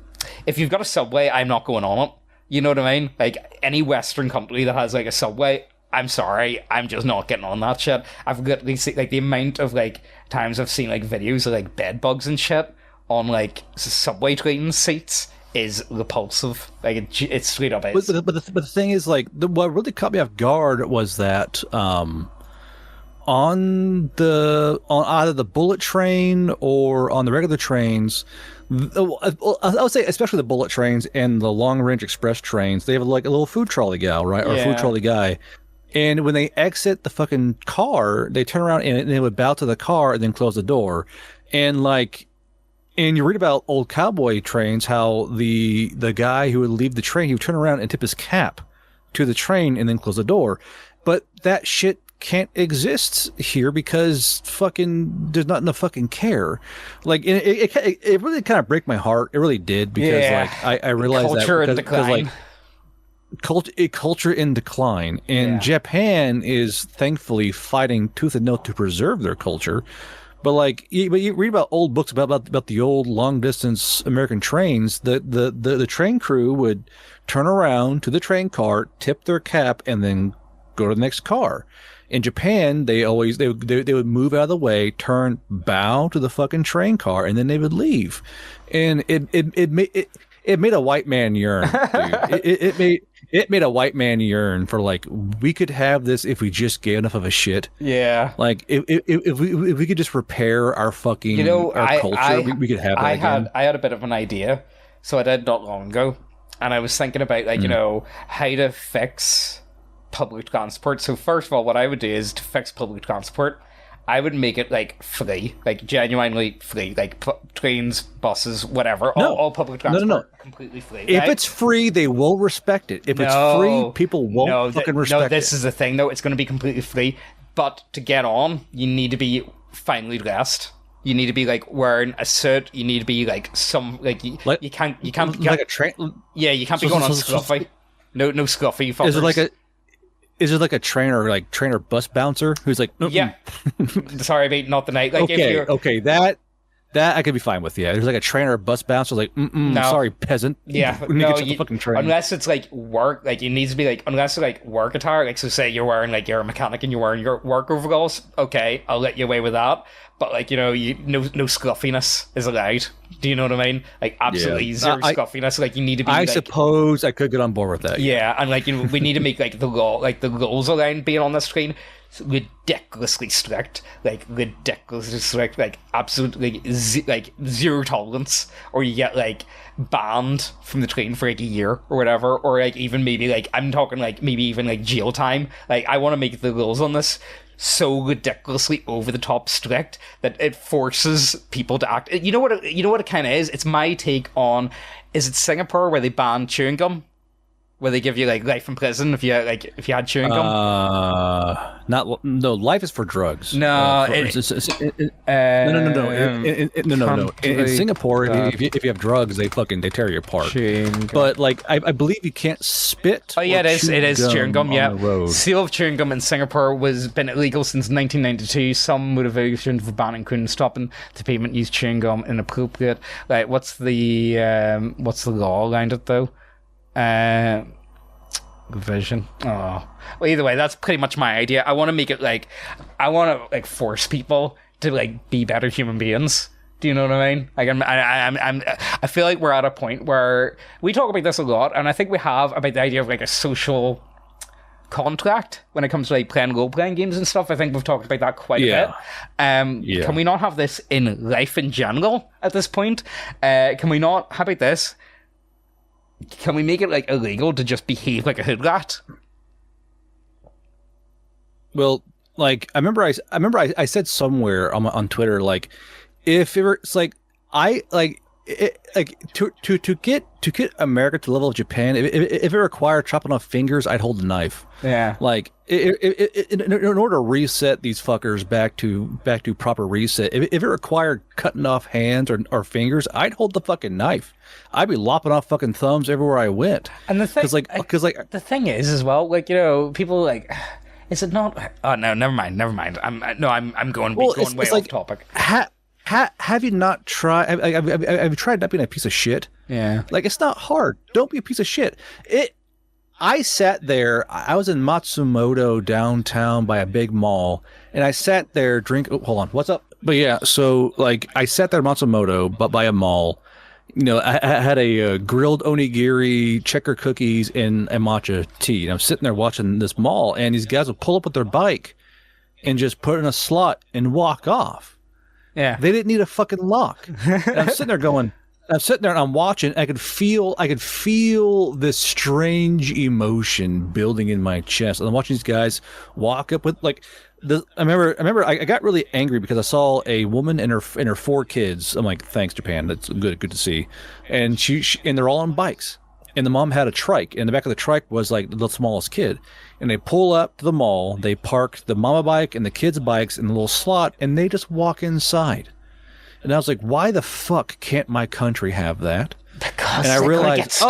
If you've got a subway, I'm not going on it. You know what I mean? Like any Western country that has like a subway, I'm sorry, I'm just not getting on that shit. I've literally seen like the amount of like times I've seen like videos of like bed bugs and shit on like subway train seats is repulsive. Like it's straight up is. But the thing is, like, what really caught me off guard was that on either the bullet train or on the regular trains, I would say especially the bullet trains and the long range express trains, they have like a little food trolley gal, right, or food trolley guy. And when they exit the fucking car, they turn around and they would bow to the car and then close the door. And you read about old cowboy trains, how the guy who would leave the train, he would turn around and tip his cap to the train and then close the door. But that shit can't exist here because fucking there's not enough fucking care. Like it really kind of break my heart. It really did because like I realized culture that because in like culture in decline, and Japan is thankfully fighting tooth and nail to preserve their culture. But like, you read about old books about the old long distance American trains. The train crew would turn around to the train car, tip their cap, and then go to the next car. In Japan, they would move out of the way, bow to the fucking train car, and then they would leave. And it made a white man yearn, dude. It made a white man yearn for like, we could have this if we just gave enough of a shit. Yeah. Like if we could just repair our fucking our culture, we could have that again. I had a bit of an idea, so I did not long ago, and I was thinking about like how to fix public transport. So first of all, what I would do is to fix public transport, I would make it like free, like genuinely free, like trains, buses, whatever, all public transport, completely free. If it's free, they will respect it. If it's free, people won't fucking respect it. No, this is the thing though. It's going to be completely free, but to get on, you need to be finely dressed. You need to be like wearing a suit. You need to be like some like you can't like a train. Yeah, you can't be going on scruffy. No scruffy. Fuckers. Is it like a trainer bus bouncer who's like, yeah, sorry, mate, not the night. Like, okay, that I could be fine with. Yeah, there's like a trainer bus bouncer like, no, sorry, peasant. Yeah, no, the fucking train. Unless it's like work, like it needs to be like, unless it's like work attire, like so say you're wearing like you're a mechanic and you're wearing your work overalls. Okay, I'll let you away with that. But like no scruffiness is allowed. Do you know what I mean? Like absolutely zero scruffiness. Like you need to be. I suppose I could get on board with that. Yeah, and like we need to make like the rules around being on the screen ridiculously strict, like absolutely like zero tolerance, or you get like banned from the train for like a year or whatever, or like even maybe like I'm talking like maybe even like jail time. Like I want to make the rules on this so ridiculously over the top strict that it forces people to act. You know what it kind of is? It's my take on, is it Singapore where they ban chewing gum? Where they give you like life in prison if you had chewing gum? Life is for drugs. No, no. In Singapore, if you have drugs, they tear you apart. But like, I believe you can't spit. Oh yeah, it is chewing gum. Yeah, sale of chewing gum in Singapore was been illegal since 1992. Some motivation for banning couldn't stopping the payment use chewing gum inappropriate. Like, what's the law around it though? Vision. Oh, well, either way, that's pretty much my idea. I want to make it like, I want to like force people to like be better human beings. Do you know what I mean? Like, I feel like we're at a point where we talk about this a lot, and I think we have about the idea of like a social contract when it comes to like playing role-playing games and stuff. I think we've talked about that quite a bit. Can we not have this in life in general at this point? Can we not? How about this? Can we make it like illegal to just behave like a hood rat? Well, like I remember I said somewhere on Twitter, like if it were, it's like I like it, like to get America to the level of Japan, if it required chopping off fingers, I'd hold the knife. Yeah, like in order to reset these fuckers back to proper reset, if it required cutting off hands or fingers, I'd hold the fucking knife. I'd be lopping off fucking thumbs everywhere I went. And the thing, because the thing is as well, like, you know, people like, is it not? Oh no, never mind. I'm going way off topic. Have you not tried? Have you tried not being a piece of shit? Yeah. Like, it's not hard. Don't be a piece of shit. I sat there. I was in Matsumoto downtown by a big mall, and I sat there hold on. What's up? But yeah, so like I sat there in Matsumoto, but by a mall. You know, I had a grilled onigiri, checker cookies, and a matcha tea. And I'm sitting there watching this mall, and these guys would pull up with their bike and just put it in a slot and walk off. Yeah. They didn't need a fucking lock. And I'm sitting there and I'm watching. I could feel this strange emotion building in my chest. And I'm watching these guys walk up with like I remember I got really angry because I saw a woman and her 4 kids. I'm like, thanks, Japan. That's good to see. And she and they're all on bikes. and the mom had a trike. And in the back of the trike was like the smallest kid. And they pull up to the mall. They park the mama bike and the kids' bikes in the little slot, and they just walk inside. And I was like, why the fuck can't my country have that? Because and I realized,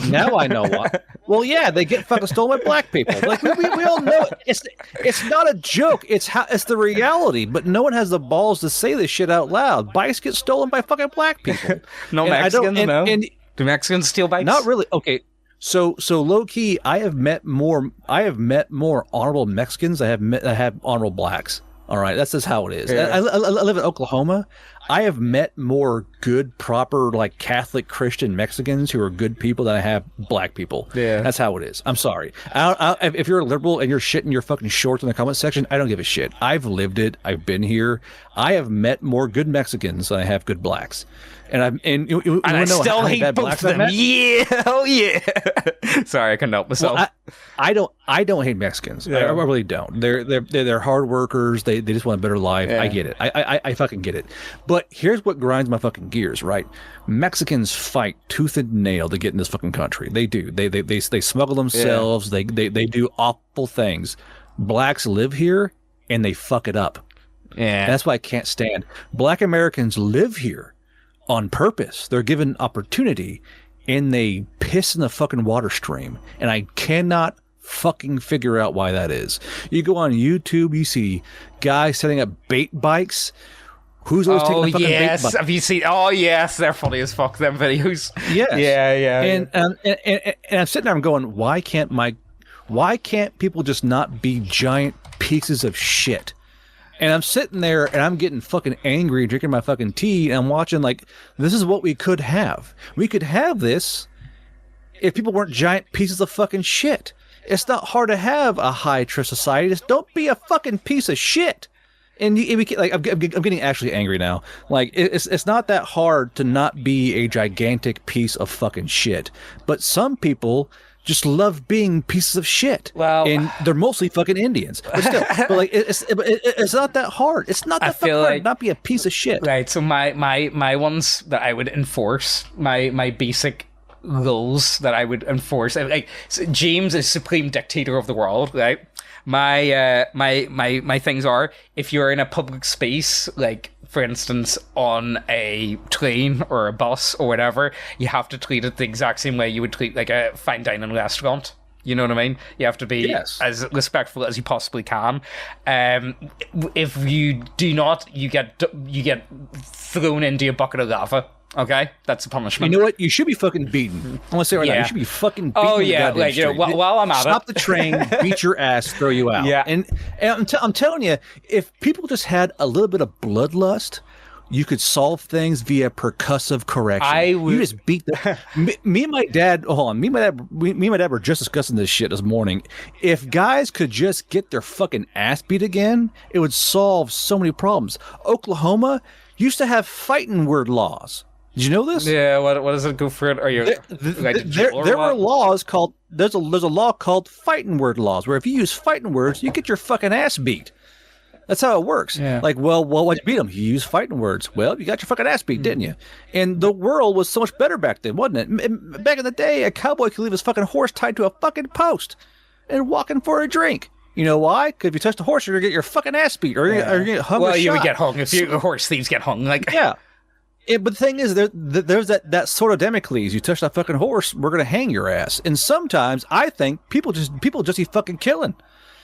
now I know why. Well, yeah, they get fucking stolen by black people. Like we all know it's not a joke. It's the reality. But no one has the balls to say this shit out loud. Bikes get stolen by fucking black people. No, and Mexicans, no. Do Mexicans steal bikes? Not really. Okay. So low key, I have met more honorable Mexicans. I have honorable blacks. All right, that's just how it is. Yeah. I live in Oklahoma. I have met more good, proper, like Catholic Christian Mexicans who are good people than I have black people. Yeah, that's how it is. I'm sorry. If you're a liberal and you're shitting your fucking shorts in the comment section, I don't give a shit. I've lived it. I've been here. I have met more good Mexicans than I have good blacks. And I still hate both of them. Yeah, oh yeah. Sorry, I couldn't help myself. Well, I don't hate Mexicans. Yeah. I really don't. They're hard workers. They just want a better life. Yeah. I get it. I fucking get it. But here's what grinds my fucking gears. Right? Mexicans fight tooth and nail to get in this fucking country. They do. They smuggle themselves. Yeah. They do awful things. Blacks live here and they fuck it up. Yeah, and that's why I can't stand. Black Americans live here on purpose. They're given opportunity and they piss in the fucking water stream. And I cannot fucking figure out why that is. You go on YouTube, you see guys setting up bait bikes. Who's always taking the fucking bait bike? Have you seen? Oh, yes. They're funny as fuck, them videos. Yes. Yeah. And I'm sitting there, I'm going, why can't people just not be giant pieces of shit? And I'm sitting there and I'm getting fucking angry, drinking my fucking tea, and I'm watching like, this is what we could have. We could have this if people weren't giant pieces of fucking shit. It's not hard to have a high trust society. Just don't be a fucking piece of shit. And I'm getting actually angry now. Like it's not that hard to not be a gigantic piece of fucking shit. But some people just love being pieces of shit. Well, and they're mostly fucking Indians. But still, it's not that hard. It's not that fucking hard to not be a piece of shit. Right. So my ones that I would enforce, my basic rules that I would enforce, like so James is supreme dictator of the world, right? My things are, if you're in a public space, like for instance on a train or a bus or whatever, you have to treat it the exact same way you would treat like a fine dining restaurant. You know what I mean? You have to be as respectful as you possibly can. If you do not, you get thrown into a bucket of lava. Okay, that's a punishment. You know what? You should be fucking beaten. I'm gonna say right now, you should be fucking beaten. Oh yeah, like while I'm at stop the train, beat your ass, throw you out. Yeah, and I'm telling you, if people just had a little bit of bloodlust, you could solve things via percussive correction. You just beat the. me and my dad. Hold on, me and my dad were just discussing this shit this morning. If guys could just get their fucking ass beat again, it would solve so many problems. Oklahoma used to have fighting word laws. Did you know this? Yeah, what does it go for? Are you there were laws called there's a law called fighting word laws where if you use fighting words, you get your fucking ass beat. That's how it works. Yeah. Like, well, why'd you beat them? You use fighting words. Well, you got your fucking ass beat, didn't you? And the world was so much better back then, wasn't it? Back in the day, a cowboy could leave his fucking horse tied to a fucking post and walk in for a drink. You know why? Because if you touch the horse, you're gonna get your fucking ass beat, or you're gonna get hung. Well, you would get hung if the horse thieves get hung. Like yeah. But the thing is, there's that sort of Damocles. You touch that fucking horse, we're gonna hang your ass. And sometimes I think people just need fucking killing.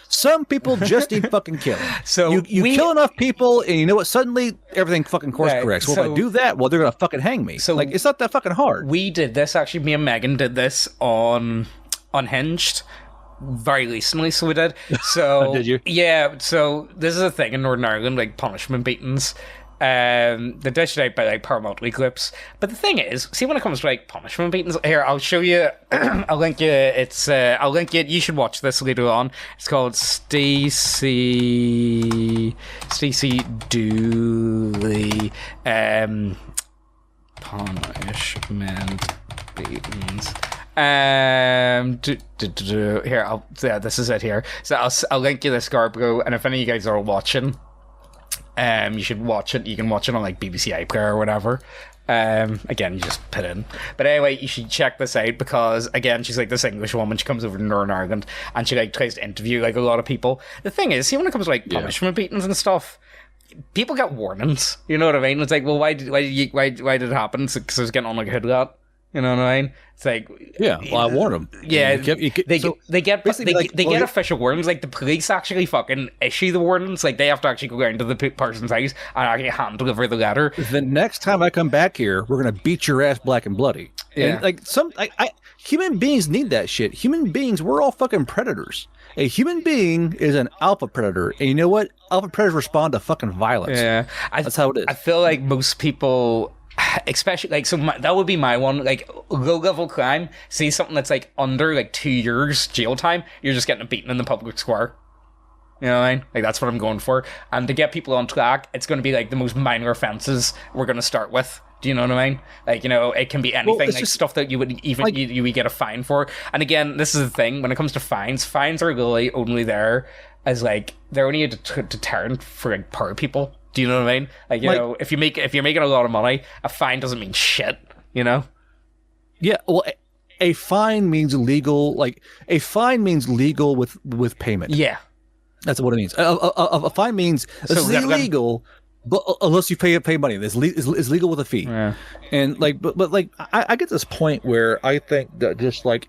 Some people just need fucking killing. So you kill enough people, and you know what? Suddenly everything fucking course corrects. Well, if I do that, well, they're gonna fucking hang me. So like, it's not that fucking hard. We did this actually. Me and Megan did this on Unhinged very recently. So we did. So did you? Yeah. So this is a thing in Northern Ireland, like punishment beatings. They're dished out by like paramilitary groups. But the thing is, see, when it comes to like punishment beatings, here I'll show you. I'll link you. I'll link it. You should watch this later on. It's called Stacey Dooley punishment beatings. Here, this is it here. So I'll link you this, Garbro, and if any of you guys are watching, You should watch it. You can watch it on like BBC iPlayer or whatever. Again, you just put in. But anyway, you should check this out because, again, she's like this English woman. She comes over to Northern Ireland and she like tries to interview like a lot of people. The thing is, see, when it comes to like punishment beatings and stuff, people get warnings. You know what I mean? It's like, well, why did it happen? Because I was getting on like a hood lot. You know what I mean? It's like, yeah. Well, I warned them. Yeah, they get official warnings. Like the police actually fucking issue the warnings. Like they have to actually go down to the person's house and actually hand deliver the letter. The next time I come back here, we're gonna beat your ass black and bloody. Yeah. And human beings need that shit. Human beings, we're all fucking predators. A human being is an alpha predator, and you know what? Alpha predators respond to fucking violence. Yeah, that's how it is. I feel like most people, especially like, that would be my one, like low level crime. See something that's like under like 2 years jail time, you're just getting beaten in the public square. You know what I mean? Like that's what I'm going for. And to get people on track, it's going to be like the most minor offenses we're going to start with. Do you know what I mean? Like, you know, it can be anything, like just stuff that you would even like, you would get a fine for. And again, this is the thing when it comes to fines. Fines are really only there as like they're only a deterrent for like poor people. Do you know what I mean? Like, you know, if you're making a lot of money, a fine doesn't mean shit. You know? Yeah. Well, a fine means legal. Like a fine means legal with payment. Yeah, that's what it means. A fine means it's illegal. But unless you pay money, it's legal with a fee. Yeah. And like, but like, I get this point where I think that just like,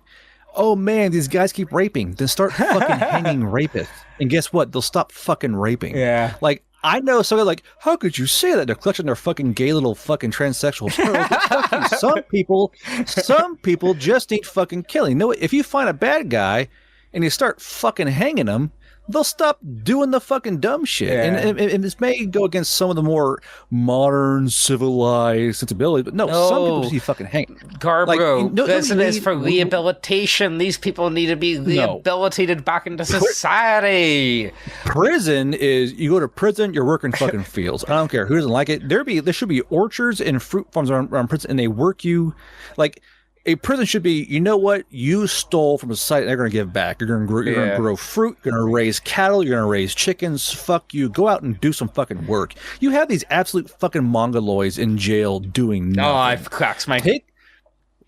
oh man, these guys keep raping. Then start fucking hanging rapists. And guess what? They'll stop fucking raping. Yeah. Like, I know somebody like, how could you say that? They're clutching their fucking gay little fucking transsexual. Some people just need fucking killing. You know what? If you find a bad guy and you start fucking hanging them, they'll stop doing the fucking dumb shit. Yeah. And this may go against some of the more modern, civilized sensibilities, but no, some people just need fucking hang. Garbro, prison is for rehabilitation. These people need to be rehabilitated back into society. Prison is, you go to prison, you're working fucking fields. I don't care who doesn't like it. There should be orchards and fruit farms around prison, and they work you like... A prison should be, you know what? You stole from a society, they're going to give back. You're going to grow fruit. You're going to raise cattle. You're going to raise chickens. Fuck you. Go out and do some fucking work. You have these absolute fucking mongoloids in jail doing nothing. Oh, I've cracked my...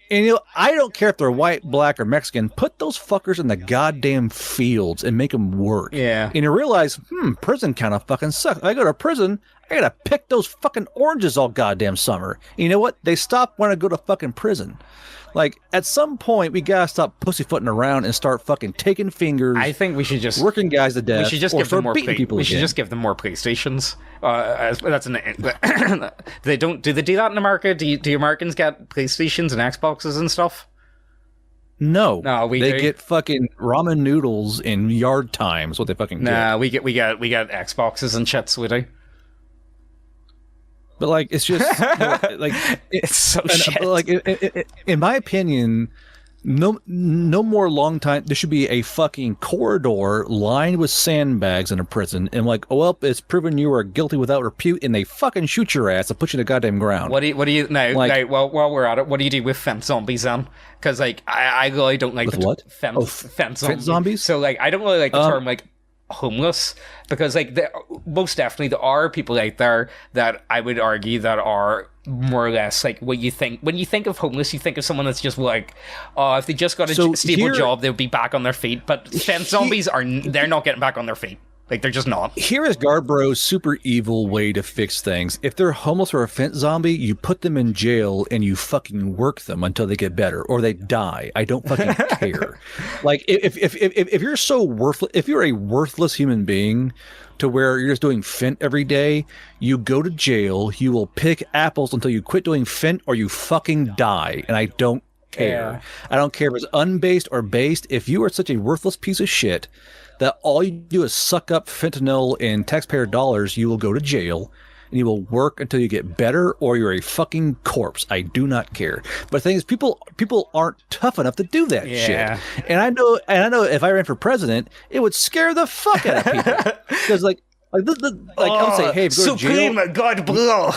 And you know, I don't care if they're white, black, or Mexican. Put those fuckers in the goddamn fields and make them work. Yeah. And you realize, prison kind of fucking sucks. I go to prison, I gotta pick those fucking oranges all goddamn summer. And you know what? They stop when I go to fucking prison. Like, at some point, we gotta stop pussyfooting around and start fucking taking fingers. I think we should just... working guys to death. We should just give them more... We should just give them more PlayStations. That's an... Do they do that in America? Do Americans get PlayStations and Xboxes and stuff? No, they get fucking ramen noodles in yard time. Is what they fucking get. Nah, we get Xboxes and shit, sweetie. But like, it's just like it's so shit. Like, in my opinion, no more long time. There should be a fucking corridor lined with sandbags in a prison, and like, oh well, it's proven you are guilty without repute, and they fucking shoot your ass and put you to the goddamn ground. What do you now? Like, while we're at it, what do you do with fence zombies then? Because like, I really don't like the what? Fence zombies. So like, I don't really like the term like homeless, because like most definitely there are people out there that I would argue that are more or less like what you think when you think of homeless. You think of someone that's just like, oh, if they just got a stable job, they'll be back on their feet. But fence zombies they're not getting back on their feet. Like, they're just not. Here is Garbro's super evil way to fix things. If they're homeless or a fence zombie, you put them in jail and you fucking work them until they get better or they die. I don't fucking care. Like, if you're so worthless, if you're a worthless human being to where you're just doing Fent every day, you go to jail, you will pick apples until you quit doing Fent or you fucking die. And I don't care. Yeah. I don't care if it's unbased or based. If you are such a worthless piece of shit that all you do is suck up fentanyl and taxpayer dollars, you will go to jail and you will work until you get better or you're a fucking corpse. I do not care. But the thing is, people aren't tough enough to do that shit. And I know if I ran for president, it would scare the fuck out of people. Because like I would say, hey, if you go to jail, Supreme God Bro.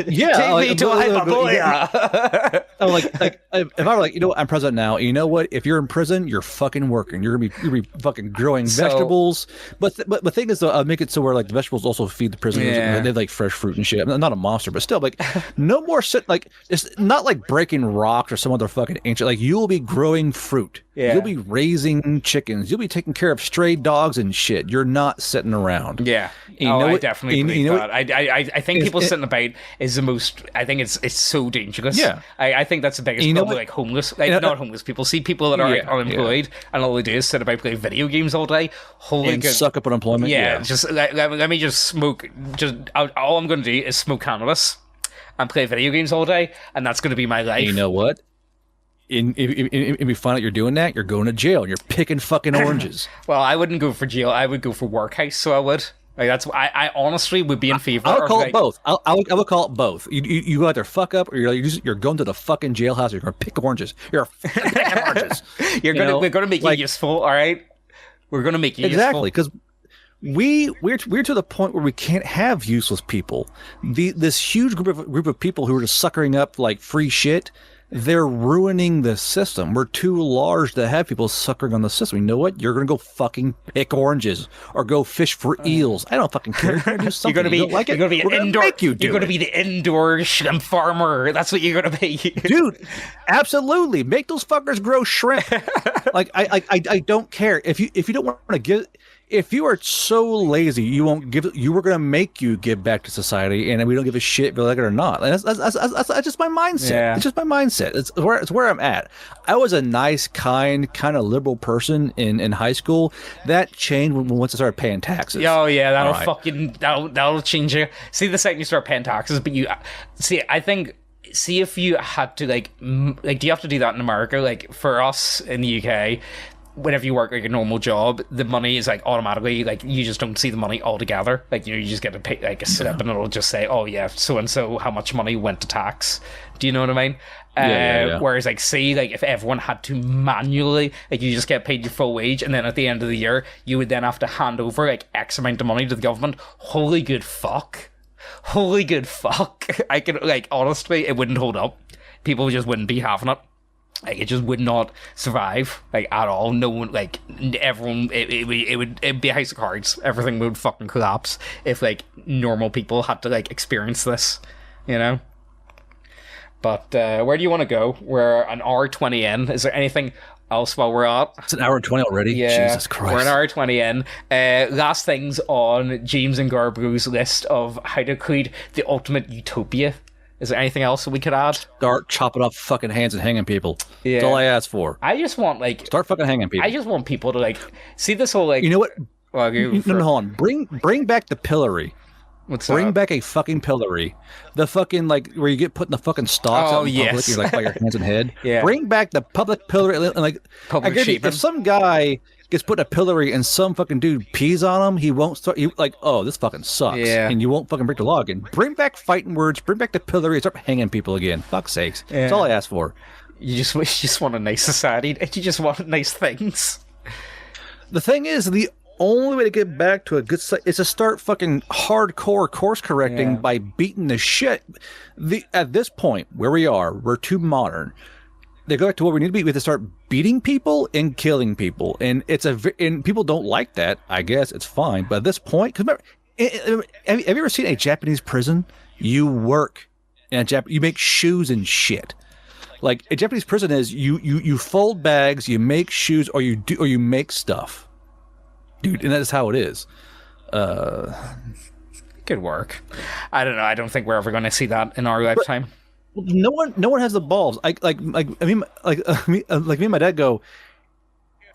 yeah, Take me to Hyperborea. Oh, like if I were like, you know what, I'm president now. And you know what? If you're in prison, you're fucking working. You're gonna be fucking growing vegetables. But the thing is, though, I'll make it so where like the vegetables also feed the prisoners. Yeah. They have like fresh fruit and shit. I'm not a monster, but still, like, no more like it's not like breaking rocks or some other fucking ancient. Like, you'll be growing fruit. Yeah. You'll be raising chickens. You'll be taking care of stray dogs and shit. You're not sitting around. Yeah. I definitely believe that. I think people sitting about is the most. I think it's so dangerous. Yeah. I think that's the biggest problem. Like homeless, not homeless people. See people that are like, unemployed and all they do is sit about playing video games all day. Holy good. Suck up unemployment. Yeah. Just let me just smoke. All I'm going to do is smoke cannabis and play video games all day, and that's going to be my life. You know what? If you find out you're doing that, you're going to jail and you're picking fucking oranges. Well, I wouldn't go for jail. I would go for workhouse. So I would. Like that's I honestly would be in favor. I would call it both. I would call it both. You either fuck up or you're going to the fucking jailhouse. You're going to pick oranges. You're picking oranges. We're gonna make you useful. All right. We're gonna make you exactly because we're to the point where we can't have useless people. This huge group of people who are just suckering up like free shit. They're ruining the system. We're too large to have people suckering on the system. You know what? You're going to go fucking pick oranges or go fish for eels. I don't fucking care. You're going to do something. You're going to be an indoor. You're going to be the indoor shrimp farmer. That's what you're going to be. Dude, absolutely. Make those fuckers grow shrimp. Like, I don't care. If you don't want to give... If you are so lazy, you won't give. You were going to make you give back to society, and we don't give a shit if you like it or not. And that's just my mindset. Yeah. It's just my mindset. It's where I'm at. I was a nice, kind of liberal person in high school. That changed once I started paying taxes. Oh yeah, that'll change you. See, the second you start paying taxes, but you see, I think. See if you had to like, do you have to do that in America? Like for us in the UK. Whenever you work like a normal job, the money is like automatically like you just don't see the money altogether. Like you just get to pay like a slip and it'll just say, oh yeah, so and so how much money went to tax. Do you know what I mean? Yeah. Whereas like say like if everyone had to manually like you just get paid your full wage and then at the end of the year you would then have to hand over like X amount of money to the government. Holy good fuck. I could like honestly it wouldn't hold up. People just wouldn't be having it. Like it just would not survive, like at all. No one, like everyone, it'd be a house of cards. Everything would fucking collapse if like normal people had to like experience this, you know. But where do you want to go? We're an hour 20 in. Is there anything else while we're at? It's an hour 20 already. Yeah, Jesus Christ. We're an hour 20 in. Last things on James and Garbrow's list of how to create the ultimate utopia. Is there anything else that we could add? Start chopping off fucking hands and hanging people. Yeah. That's all I ask for. I just want like start fucking hanging people. I just want people to like see this whole like. You know what? Well, no, hold on. Bring back the pillory. Bring back a fucking pillory. The fucking like where you get put in the fucking stocks out in public. You like by your hands and head. Yeah. Bring back the public pillory. Like public if some guy gets put in a pillory and some fucking dude pees on him, he won't start. Like, oh, this fucking sucks. Yeah. And you won't fucking break the law again. Bring back fighting words. Bring back the pillory and start hanging people again. Fuck's sakes. Yeah. That's all I ask for. You just want a nice society. You just want nice things. The thing is, the only way to get back to a good site is to start fucking hardcore course correcting by beating the shit. At this point, where we are, we're too modern. They go back to what we need to be. We have to start beating people and killing people, and and people don't like that. I guess it's fine, but at this point, because remember, have you ever seen a Japanese prison? You work in a you make shoes and shit. Like a Japanese prison is you fold bags, you make shoes, or you make stuff, dude, and that is how it is. Good work. I don't know. I don't think we're ever going to see that in our lifetime. No one has the balls. Me and my dad go,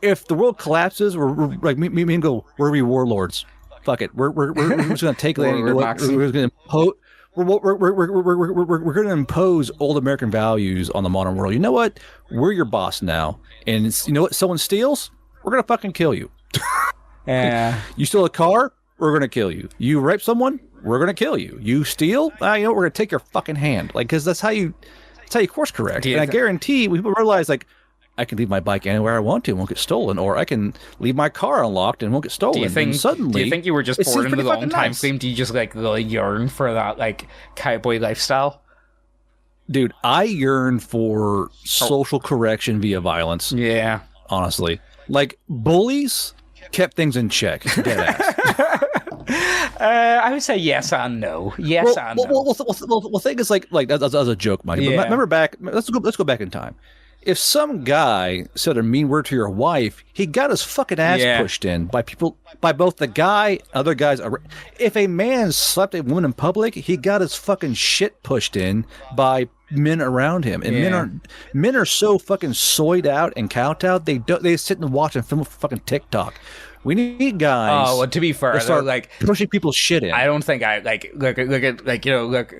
if the world collapses, we're like me and go, we're be warlords. Fuck it. We're just gonna take land. We're gonna impose. We're gonna impose old American values on the modern world. You know what? We're your boss now, and you know what? Someone steals, we're gonna fucking kill you. Yeah. You steal a car, we're gonna kill you. You rape someone, we're gonna kill you. You steal, you know what? We're gonna take your fucking hand. Like, because that's how you course correct. And I guarantee when people realize, like, I can leave my bike anywhere I want to and won't get stolen, or I can leave my car unlocked and won't get stolen. Do you think? And suddenly, do you think you were just bored in the long time nice. frame? Do you just like really yearn for that like cowboy lifestyle? Dude, I yearn for social correction via violence. Yeah. Honestly, like bullies kept things in check. Deadass. I would say yes and no. Yes and no. Well, thing is like that was a joke, Mike. Yeah. But remember back? Let's go back in time. If some guy said a mean word to your wife, he got his fucking ass pushed in by people, by both the guy, other guys. If a man slapped a woman in public, he got his fucking shit pushed in by men around him. And men are so fucking soyed out and kowtowed. They sit and watch and film fucking TikTok. We need guys. Oh, well, to be fair, start like pushing people's shit in. I don't think I like look at like look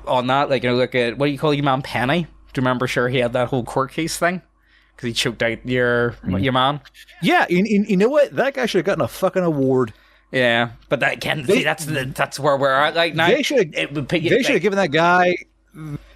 on that look at what do you call your man Penny? Do you remember? Sure, he had that whole court case thing because he choked out your man. Yeah, you know what? That guy should have gotten a fucking award. Yeah, but that again, that's where we're at. Like now, they should have given that guy.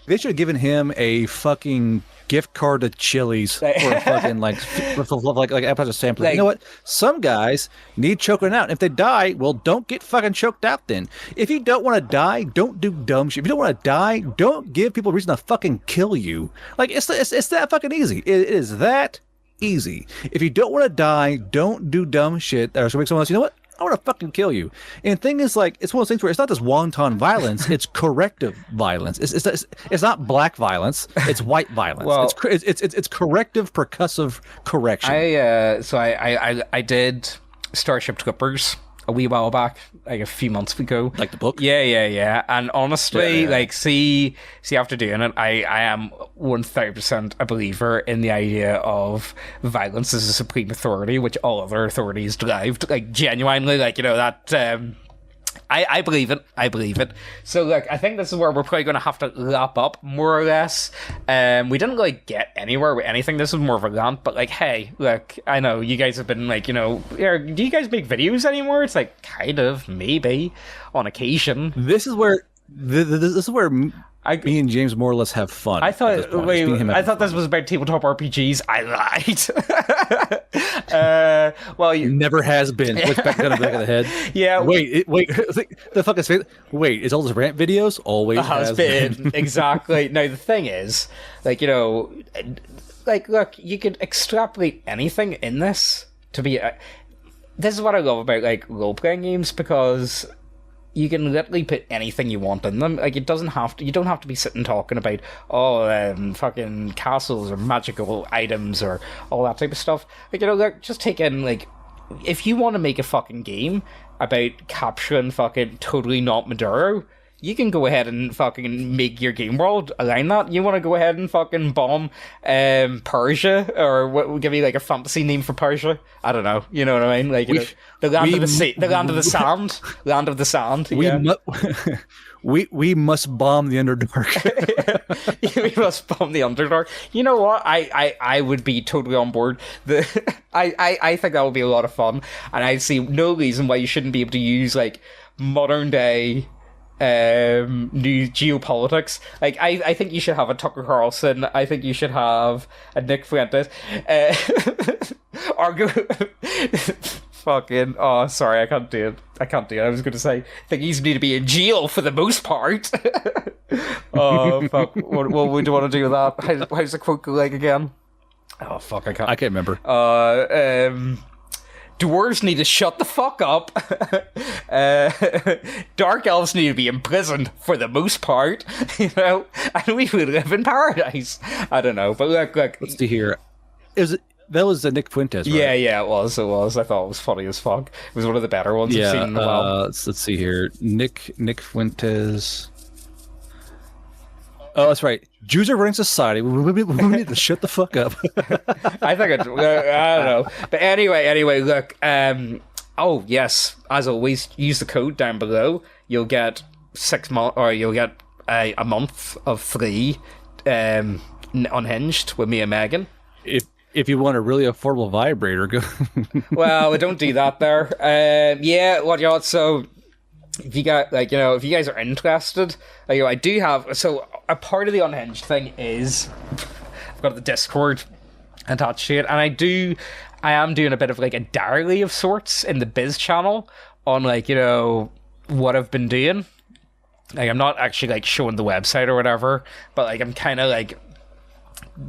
They should have given him a fucking gift card to Chili's for a fucking like appetizer sampler. You know what? Some guys need choking out. If they die, well, don't get fucking choked out then. If you don't want to die, don't do dumb shit. If you don't want to die, don't give people a reason to fucking kill you. Like it's that fucking easy. It is that easy. If you don't want to die, don't do dumb shit that are going to make someone else, you know what? I want to fucking kill you. And the thing is, like, it's one of those things where it's not just wanton violence; it's corrective violence. It's not black violence; it's white violence. Well, it's corrective, percussive correction. I did Starship Troopers a wee while back, like a few months ago. Like the book? Yeah. And honestly, like, see, after doing it, I am 1000% a believer in the idea of violence as a supreme authority, which all other authorities derived. Like, genuinely, like, that... I believe it. So, like, I think this is where we're probably going to have to lap up, more or less. We didn't really get anywhere with anything. This was more of a rant, but, like, hey, look, I know you guys have been, like, do you guys make videos anymore? It's like, kind of, maybe, on occasion. This is where... me and James more or less have fun. I thought this was about tabletop RPGs. I lied. Well, never has been. What's back on the back of the head? Yeah. Wait. The fuck is wait? Is all those rant videos always has been? Exactly. Now the thing is, like look, you could extrapolate anything in this to be. This is what I love about like role playing games because you can literally put anything you want in them. Like you don't have to be sitting talking about fucking castles or magical items or all that type of stuff. Like like just take in like if you want to make a fucking game about capturing fucking totally not Maduro, you can go ahead and fucking make your game world align that. You want to go ahead and fucking bomb Persia, or what would give you like a fantasy name for Persia? I don't know. You know what I mean? Like the land of the sea, the land of the sand, land of the sand. We must bomb the Underdark. We must bomb the Underdark. You know what? I would be totally on board. I think that would be a lot of fun, and I see no reason why you shouldn't be able to use like modern day new geopolitics. Like I think you should have a Tucker Carlson. I think you should have a Nick Fuentes. Argo. Fucking. Oh, sorry, I can't do it. I was going to say, I think he's need to be in jail for the most part. Oh fuck! What would you want to do with that? How's the quote go like again? Oh fuck! I can't remember. Dwarves need to shut the fuck up. Dark elves need to be imprisoned for the most part, and we would live in paradise. I don't know, but look. Let's see here. That was Nick Fuentes, right? Yeah, it was. I thought it was funny as fuck. It was one of the better ones I've seen in a while. Let's see here. Nick Fuentes. Oh, that's right. Jews are running society. We need to shut the fuck up. I think I don't know. But anyway, look. Oh yes, as always, use the code down below. You'll get 6 months, or you'll get a month of free Unhinged with me and Megan. If you want a really affordable vibrator, go. Well, we don't do that there. Yeah, what y'all? So if you got if you guys are interested, I do have. So a part of the Unhinged thing is I've got the Discord attached to it. And I am doing a bit of like a diary of sorts in the Biz channel on like, you know, what I've been doing. Like, I'm not actually like showing the website or whatever, but like I'm kind of like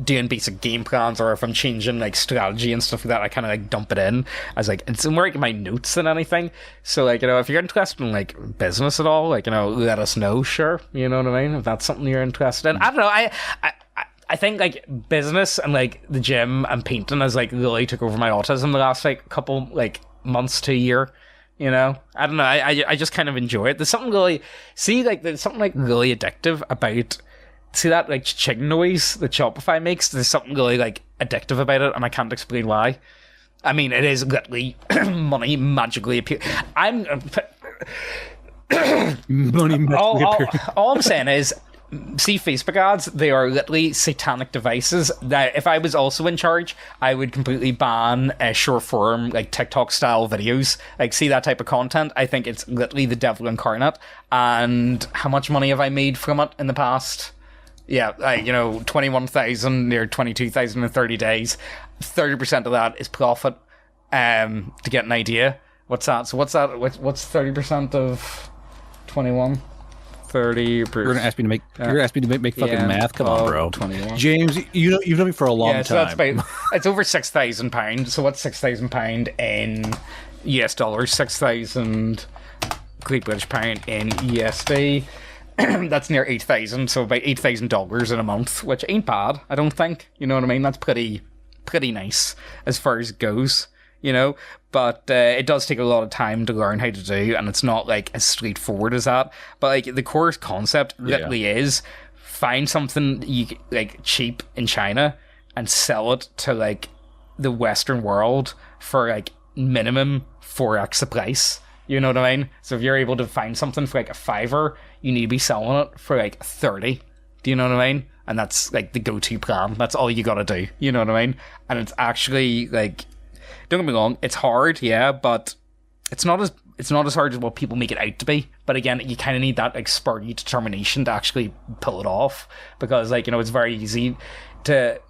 doing basic game plans, or if I'm changing like strategy and stuff like that, I kind of like dump it in as like, it's more like my notes than anything. So like, you know, if you're interested in like business at all, like, you know, let us know, sure, you know what I mean, if that's something you're interested in. I don't know, I think like business and like the gym and painting has like really took over my autism the last like couple like months to a year. You know, I don't know. I just kind of enjoy it. There's something really there's something like really addictive about, see that like chicken noise that Shopify makes. There's something really like addictive about it, and I can't explain why. I mean, it is literally money magically appear. Money magically appear. All I'm saying is, see Facebook ads, they are literally satanic devices that if I was also in charge, I would completely ban short form like TikTok style videos. Like, see that type of content, I think it's literally the devil incarnate. And how much money have I made from it in the past? Yeah, like, you know, 21,000 near 22,000 in 30 days. 30% of that is profit. To get an idea, what's that? So what's that? What's 30% of 21? 30%. You're gonna ask me to make. You're gonna ask me to make fucking math. Come on, bro. 21. James, you've known me for a long time. So that's about, it's over £6,000. So what's £6,000 in US dollars? 6,000 Great British pound in USD. That's near 8,000. So about $8,000 in a month, which ain't bad, I don't think. You know what I mean? That's pretty nice as far as it goes. You know, but it does take a lot of time to learn how to do, and it's not like as straightforward as that. But like the core concept literally is find something you like cheap in China and sell it to like the Western world for like minimum 4x the price. You know what I mean? So if you're able to find something for like a $5, you need to be selling it for like 30. Do you know what I mean? And that's like the go-to plan. That's all you gotta do. You know what I mean? And it's actually like, don't get me wrong, it's hard, yeah, but it's not as hard as what people make it out to be. But again, you kind of need that like spurty determination to actually pull it off, because like, you know, it's very easy to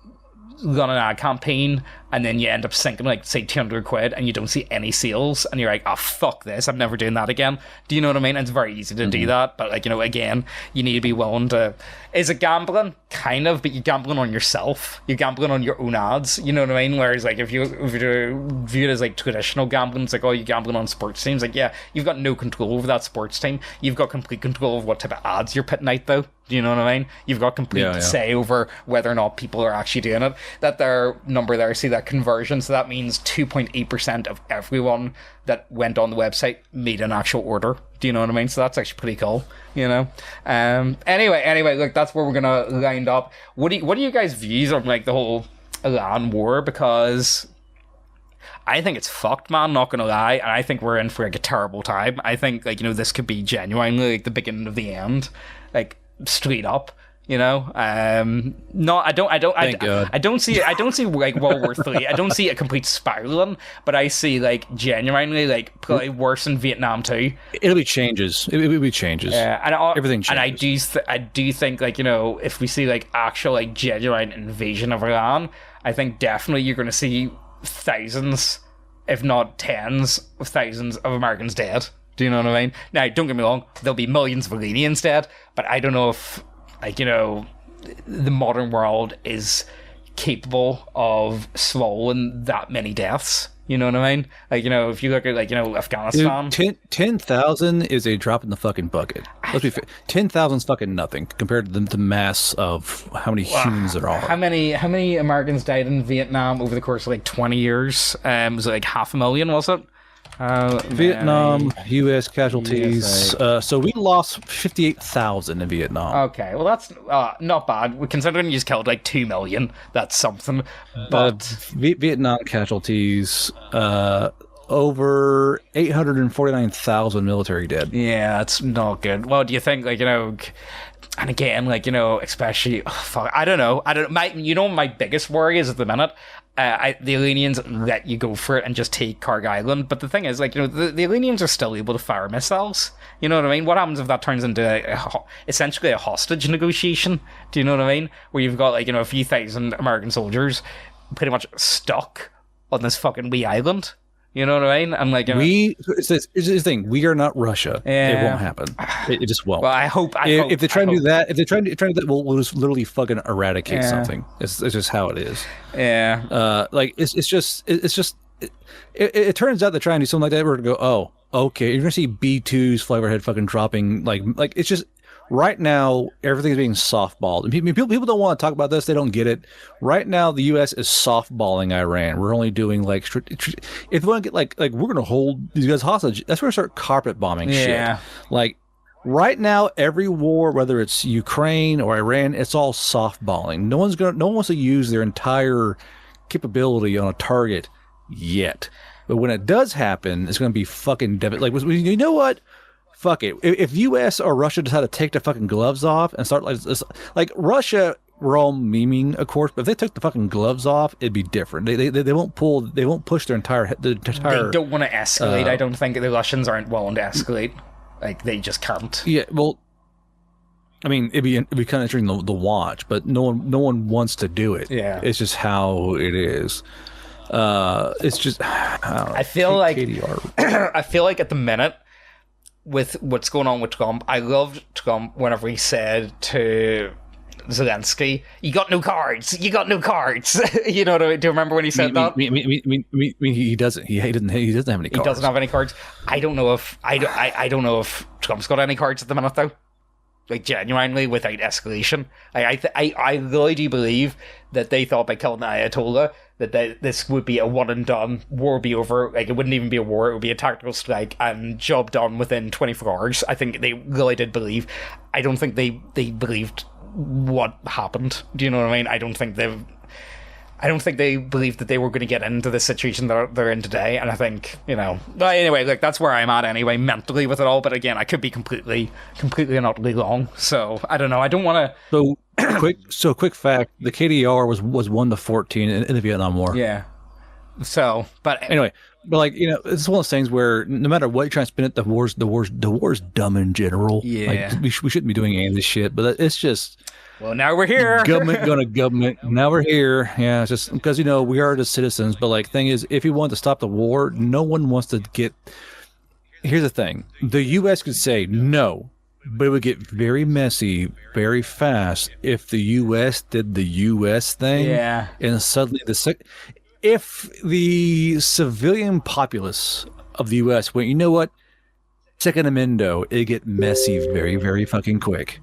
run an ad campaign and then you end up sinking like say 200 quid and you don't see any sales and you're like, oh fuck this, I'm never doing that again. Do you know what I mean? It's very easy to do that, but like, you know, again, you need to be willing to, is it gambling? Kind of, but you're gambling on yourself, you're gambling on your own ads, you know what I mean? Whereas like if you're viewed as like traditional gambling, it's like, oh, you're gambling on sports teams, like yeah, you've got no control over that sports team, you've got complete control of what type of ads you're putting out though. Do you know what I mean? You've got complete say over whether or not people are actually doing it. That their number there, see that conversion, so that means 2.8% of everyone that went on the website made an actual order. Do you know what I mean? So that's actually pretty cool, you know. Anyway, look, that's where we're gonna wind up. What are you guys' views on like the whole Iran war? Because I think it's fucked, man, not gonna lie, and I think we're in for like a terrible time. I think like, you know, this could be genuinely like the beginning of the end, like straight up. You know, no, I don't see like World War III. I don't see a complete spiraling, but I see like genuinely like probably worse than Vietnam too. It'll be changes. It'll be changes. Yeah, and everything changes. And I do think like, you know, if we see like actual like genuine invasion of Iran, I think definitely you're going to see thousands, if not tens of thousands of Americans dead. Do you know what I mean? Now, don't get me wrong, there'll be millions of Iranians dead, but I don't know if, like, you know, the modern world is capable of swallowing that many deaths. You know what I mean? Like, you know, if you look at, like, you know, Afghanistan. 10,000 is a drop in the fucking bucket. Let's be fair. 10,000 is fucking nothing compared to the mass of how many humans there are. How many Americans died in Vietnam over the course of, like, 20 years? Was it, like, 500,000, was it? Vietnam, U.S. casualties. So we lost 58,000 in Vietnam. Okay, well that's not bad. Considering you just killed like 2 million, that's something. But Vietnam casualties, over 849,000 military dead. Yeah, that's not good. Well, do you think, like, you know, and again, like, you know, especially, I don't know. My biggest worry is at the minute, the Iranians let you go for it and just take Karg Island. But the thing is, like, you know, the Iranians are still able to fire missiles. You know what I mean? What happens if that turns into essentially a hostage negotiation? Do you know what I mean? Where you've got, like, you know, a few thousand American soldiers pretty much stuck on this fucking wee island. You know what I mean? And like, it's the thing. We are not Russia. It won't happen. It just won't. Well, I hope. If they try to do that, we'll just literally fucking eradicate something. It's just how it is. Yeah. Like it's just. It turns out they're trying to do something like that. We're gonna go, oh, okay. You're gonna see B2s fly overhead, fucking dropping. Like it's just. Right now, everything's being softballed. And people don't want to talk about this. They don't get it. Right now, the U.S. is softballing Iran. We're only doing like, if we want to get like we're going to hold these guys hostage, that's where we start carpet bombing shit. Like right now, every war, whether it's Ukraine or Iran, it's all softballing. No one wants to use their entire capability on a target yet. But when it does happen, it's going to be fucking devastating. Like, you know what? Fuck it. If U.S. or Russia decide to take the fucking gloves off and start like Russia, we're all memeing, of course, but if they took the fucking gloves off, it'd be different. They won't push their entire. They don't want to escalate. I don't think the Russians aren't willing to escalate. Like they just can't. Yeah. Well, I mean, it'd be kind of interesting to watch, but no one wants to do it. Yeah. It's just how it is. It's just. I feel like I feel like at the minute, with what's going on with Trump, I loved Trump whenever he said to Zelensky, "You got no cards. You got no cards." You know what I mean? Do you remember when he said that? He doesn't. He doesn't have any cards. He doesn't have any cards. I don't know if Trump's got any cards at the minute though. Like genuinely, without escalation, I really do believe that they thought by killing the Ayatollah that this would be a one and done, war would be over. Like it wouldn't even be a war; it would be a tactical strike and job done within 24 hours. I think they really did believe. I don't think they believed what happened. Do you know what I mean? I don't think they believed that they were going to get into the situation that they're in today. And I think, but anyway, like that's where I'm at anyway, mentally with it all. But again, I could be completely and utterly wrong. So I don't know. I don't want to. Quick fact: the KDR was 1-14 in the Vietnam War. Yeah. So, but anyway, but like it's one of those things where no matter what you try to spin it, the war's dumb in general. Yeah. Like we shouldn't be doing any of this shit, but it's just. Well, now we're here. Government. Now we're here. Yeah, it's just because we are the citizens. But like, thing is, if you want to stop the war, no one wants to get. Here's the thing: the U.S. could say no, but it would get very messy very fast if the U.S. did the U.S. thing. Yeah. And suddenly if the civilian populace of the U.S. went, you know what? Second Amendo, it'd get messy very, very fucking quick.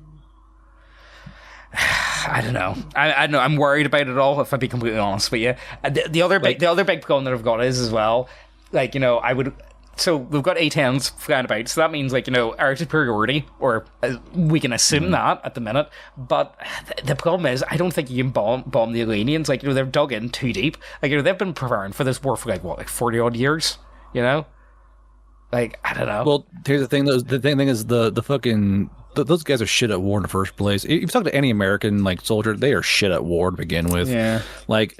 I don't know. I know. I'm worried about it all. If I be completely honest with you, the other big problem that I've got is as well, like I would. So we've got A-10s flying about, so that means our superiority, or we can assume that at the minute. But the problem is, I don't think you can bomb the Iranians. They've dug in too deep. They've been preparing for this war for 40 odd years. I don't know. Well, here's the thing. The thing is the fucking. Those guys are shit at war in the first place. If you talk to any American soldier, they are shit at war to begin with. Yeah. Like,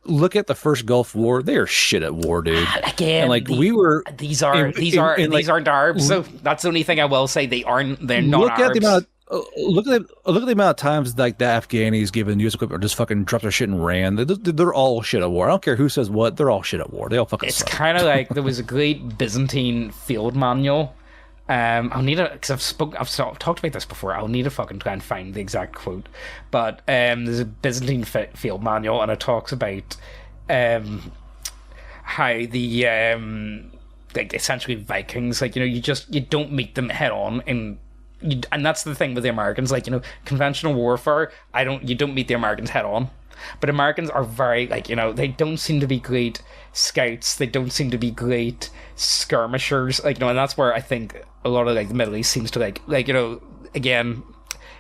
look at the first Gulf War. They are shit at war, dude. Again, and these aren't Arabs. So that's the only thing I will say. They're not Arabs. Look at the amount of times the Afghanis given U.S. equipment or just fucking dropped their shit and ran. They're all shit at war. I don't care who says what. They're all shit at war. They all fucking. It's suck. Kind of like there was a great Byzantine field manual. I'll need to, because I've talked about this before. I'll need to fucking try and find the exact quote. But there's a Byzantine field manual, and it talks about how the essentially Vikings, you don't meet them head on, and that's the thing with the Americans. Conventional warfare, you don't meet the Americans head on. But Americans are very, they don't seem to be great scouts. They don't seem to be great skirmishers. And that's where I think a lot of, the Middle East seems to, again,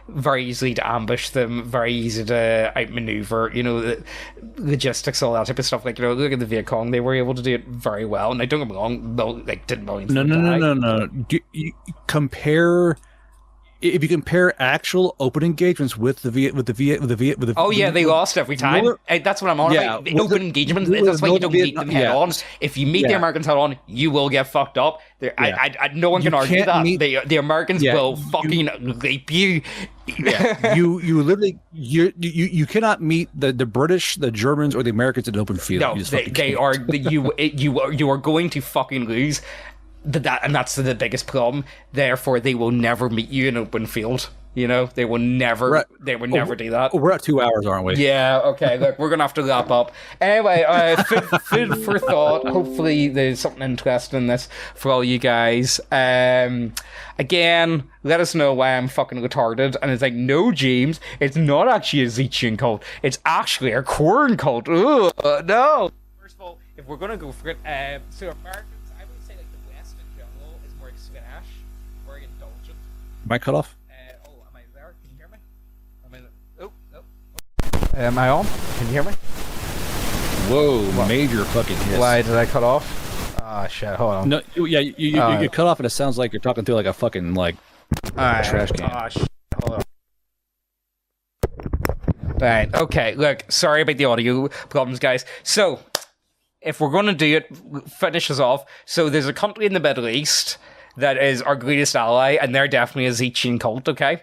very easily to ambush them, very easy to outmaneuver, the logistics, all that type of stuff. Look at the Viet Cong. They were able to do it very well. And don't get me wrong, didn't millions. No. You compare if you compare actual open engagements with the Oh yeah, they lost every time. That's what I'm on about. The open engagement. That's why you don't meet them head on. If you meet the Americans head on, you will get fucked up. No one can argue that. The Americans will fucking rape you. You literally you cannot meet the British, the Germans, or the Americans in an open field. No, they are you are going to fucking lose. And that's the biggest problem. Therefore, they will never meet you in an open field. You know, they will never do that. We're at 2 hours, aren't we? Yeah, okay, look, we're going to have to wrap up. Anyway, food for thought. Hopefully there's something interesting in this for all you guys. Again, let us know why I'm fucking retarded. And it's like, no, James, it's not actually a Tzeetchian cult. It's actually a corn cult. Ugh, no. First of all, if we're going to go for it, so Americans, I would say like the West in general is more slash, more indulgent. Am I cut off? Am I on? Can you hear me? Whoa, major fucking hiss. Why did I cut off? Ah, shit, hold on. No, you get cut off and it sounds like you're talking through like a fucking trash can. Ah, shit, hold on. Right, okay, look, sorry about the audio problems, guys. So, if we're going to do it, finish us off. So, there's a country in the Middle East that is our greatest ally, and they're definitely a Tzeetchian cult, okay?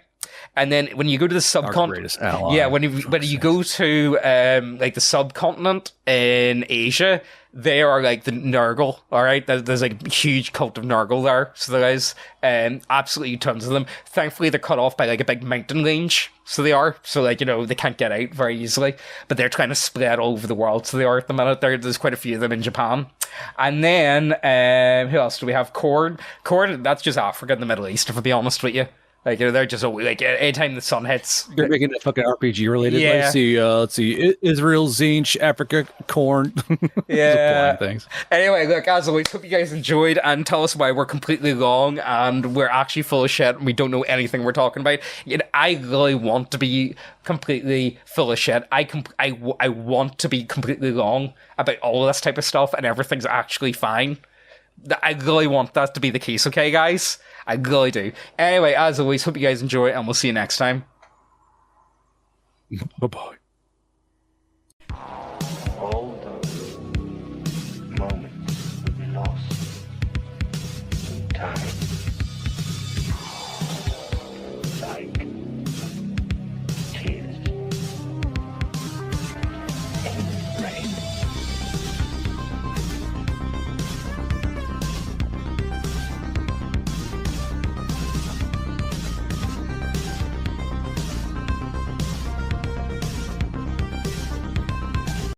And then when you go to the subcontinent, when you go to like the subcontinent in Asia, they are like the Nurgle. All right, there's like a huge cult of Nurgle there. So there is absolutely tons of them. Thankfully, they're cut off by like a big mountain range. So they are. So like they can't get out very easily. But they're trying to spread all over the world. So they are at the minute. There's quite a few of them in Japan. And then who else do we have? Corn. That's just Africa and the Middle East. If I be honest with you. Like they're just like anytime the sun hits, they're making it fucking RPG related. Yeah. Let's see, Israel, Tzeentch, Africa, corn. Yeah. Things. Anyway, look, as always, hope you guys enjoyed and tell us why we're completely wrong and we're actually full of shit and we don't know anything we're talking about. I really want to be completely full of shit. I want to be completely wrong about all of this type of stuff and everything's actually fine. I really want that to be the case, okay, guys? I really do. Anyway, as always, hope you guys enjoy, and we'll see you next time. Bye-bye. All those moments will be lost in time.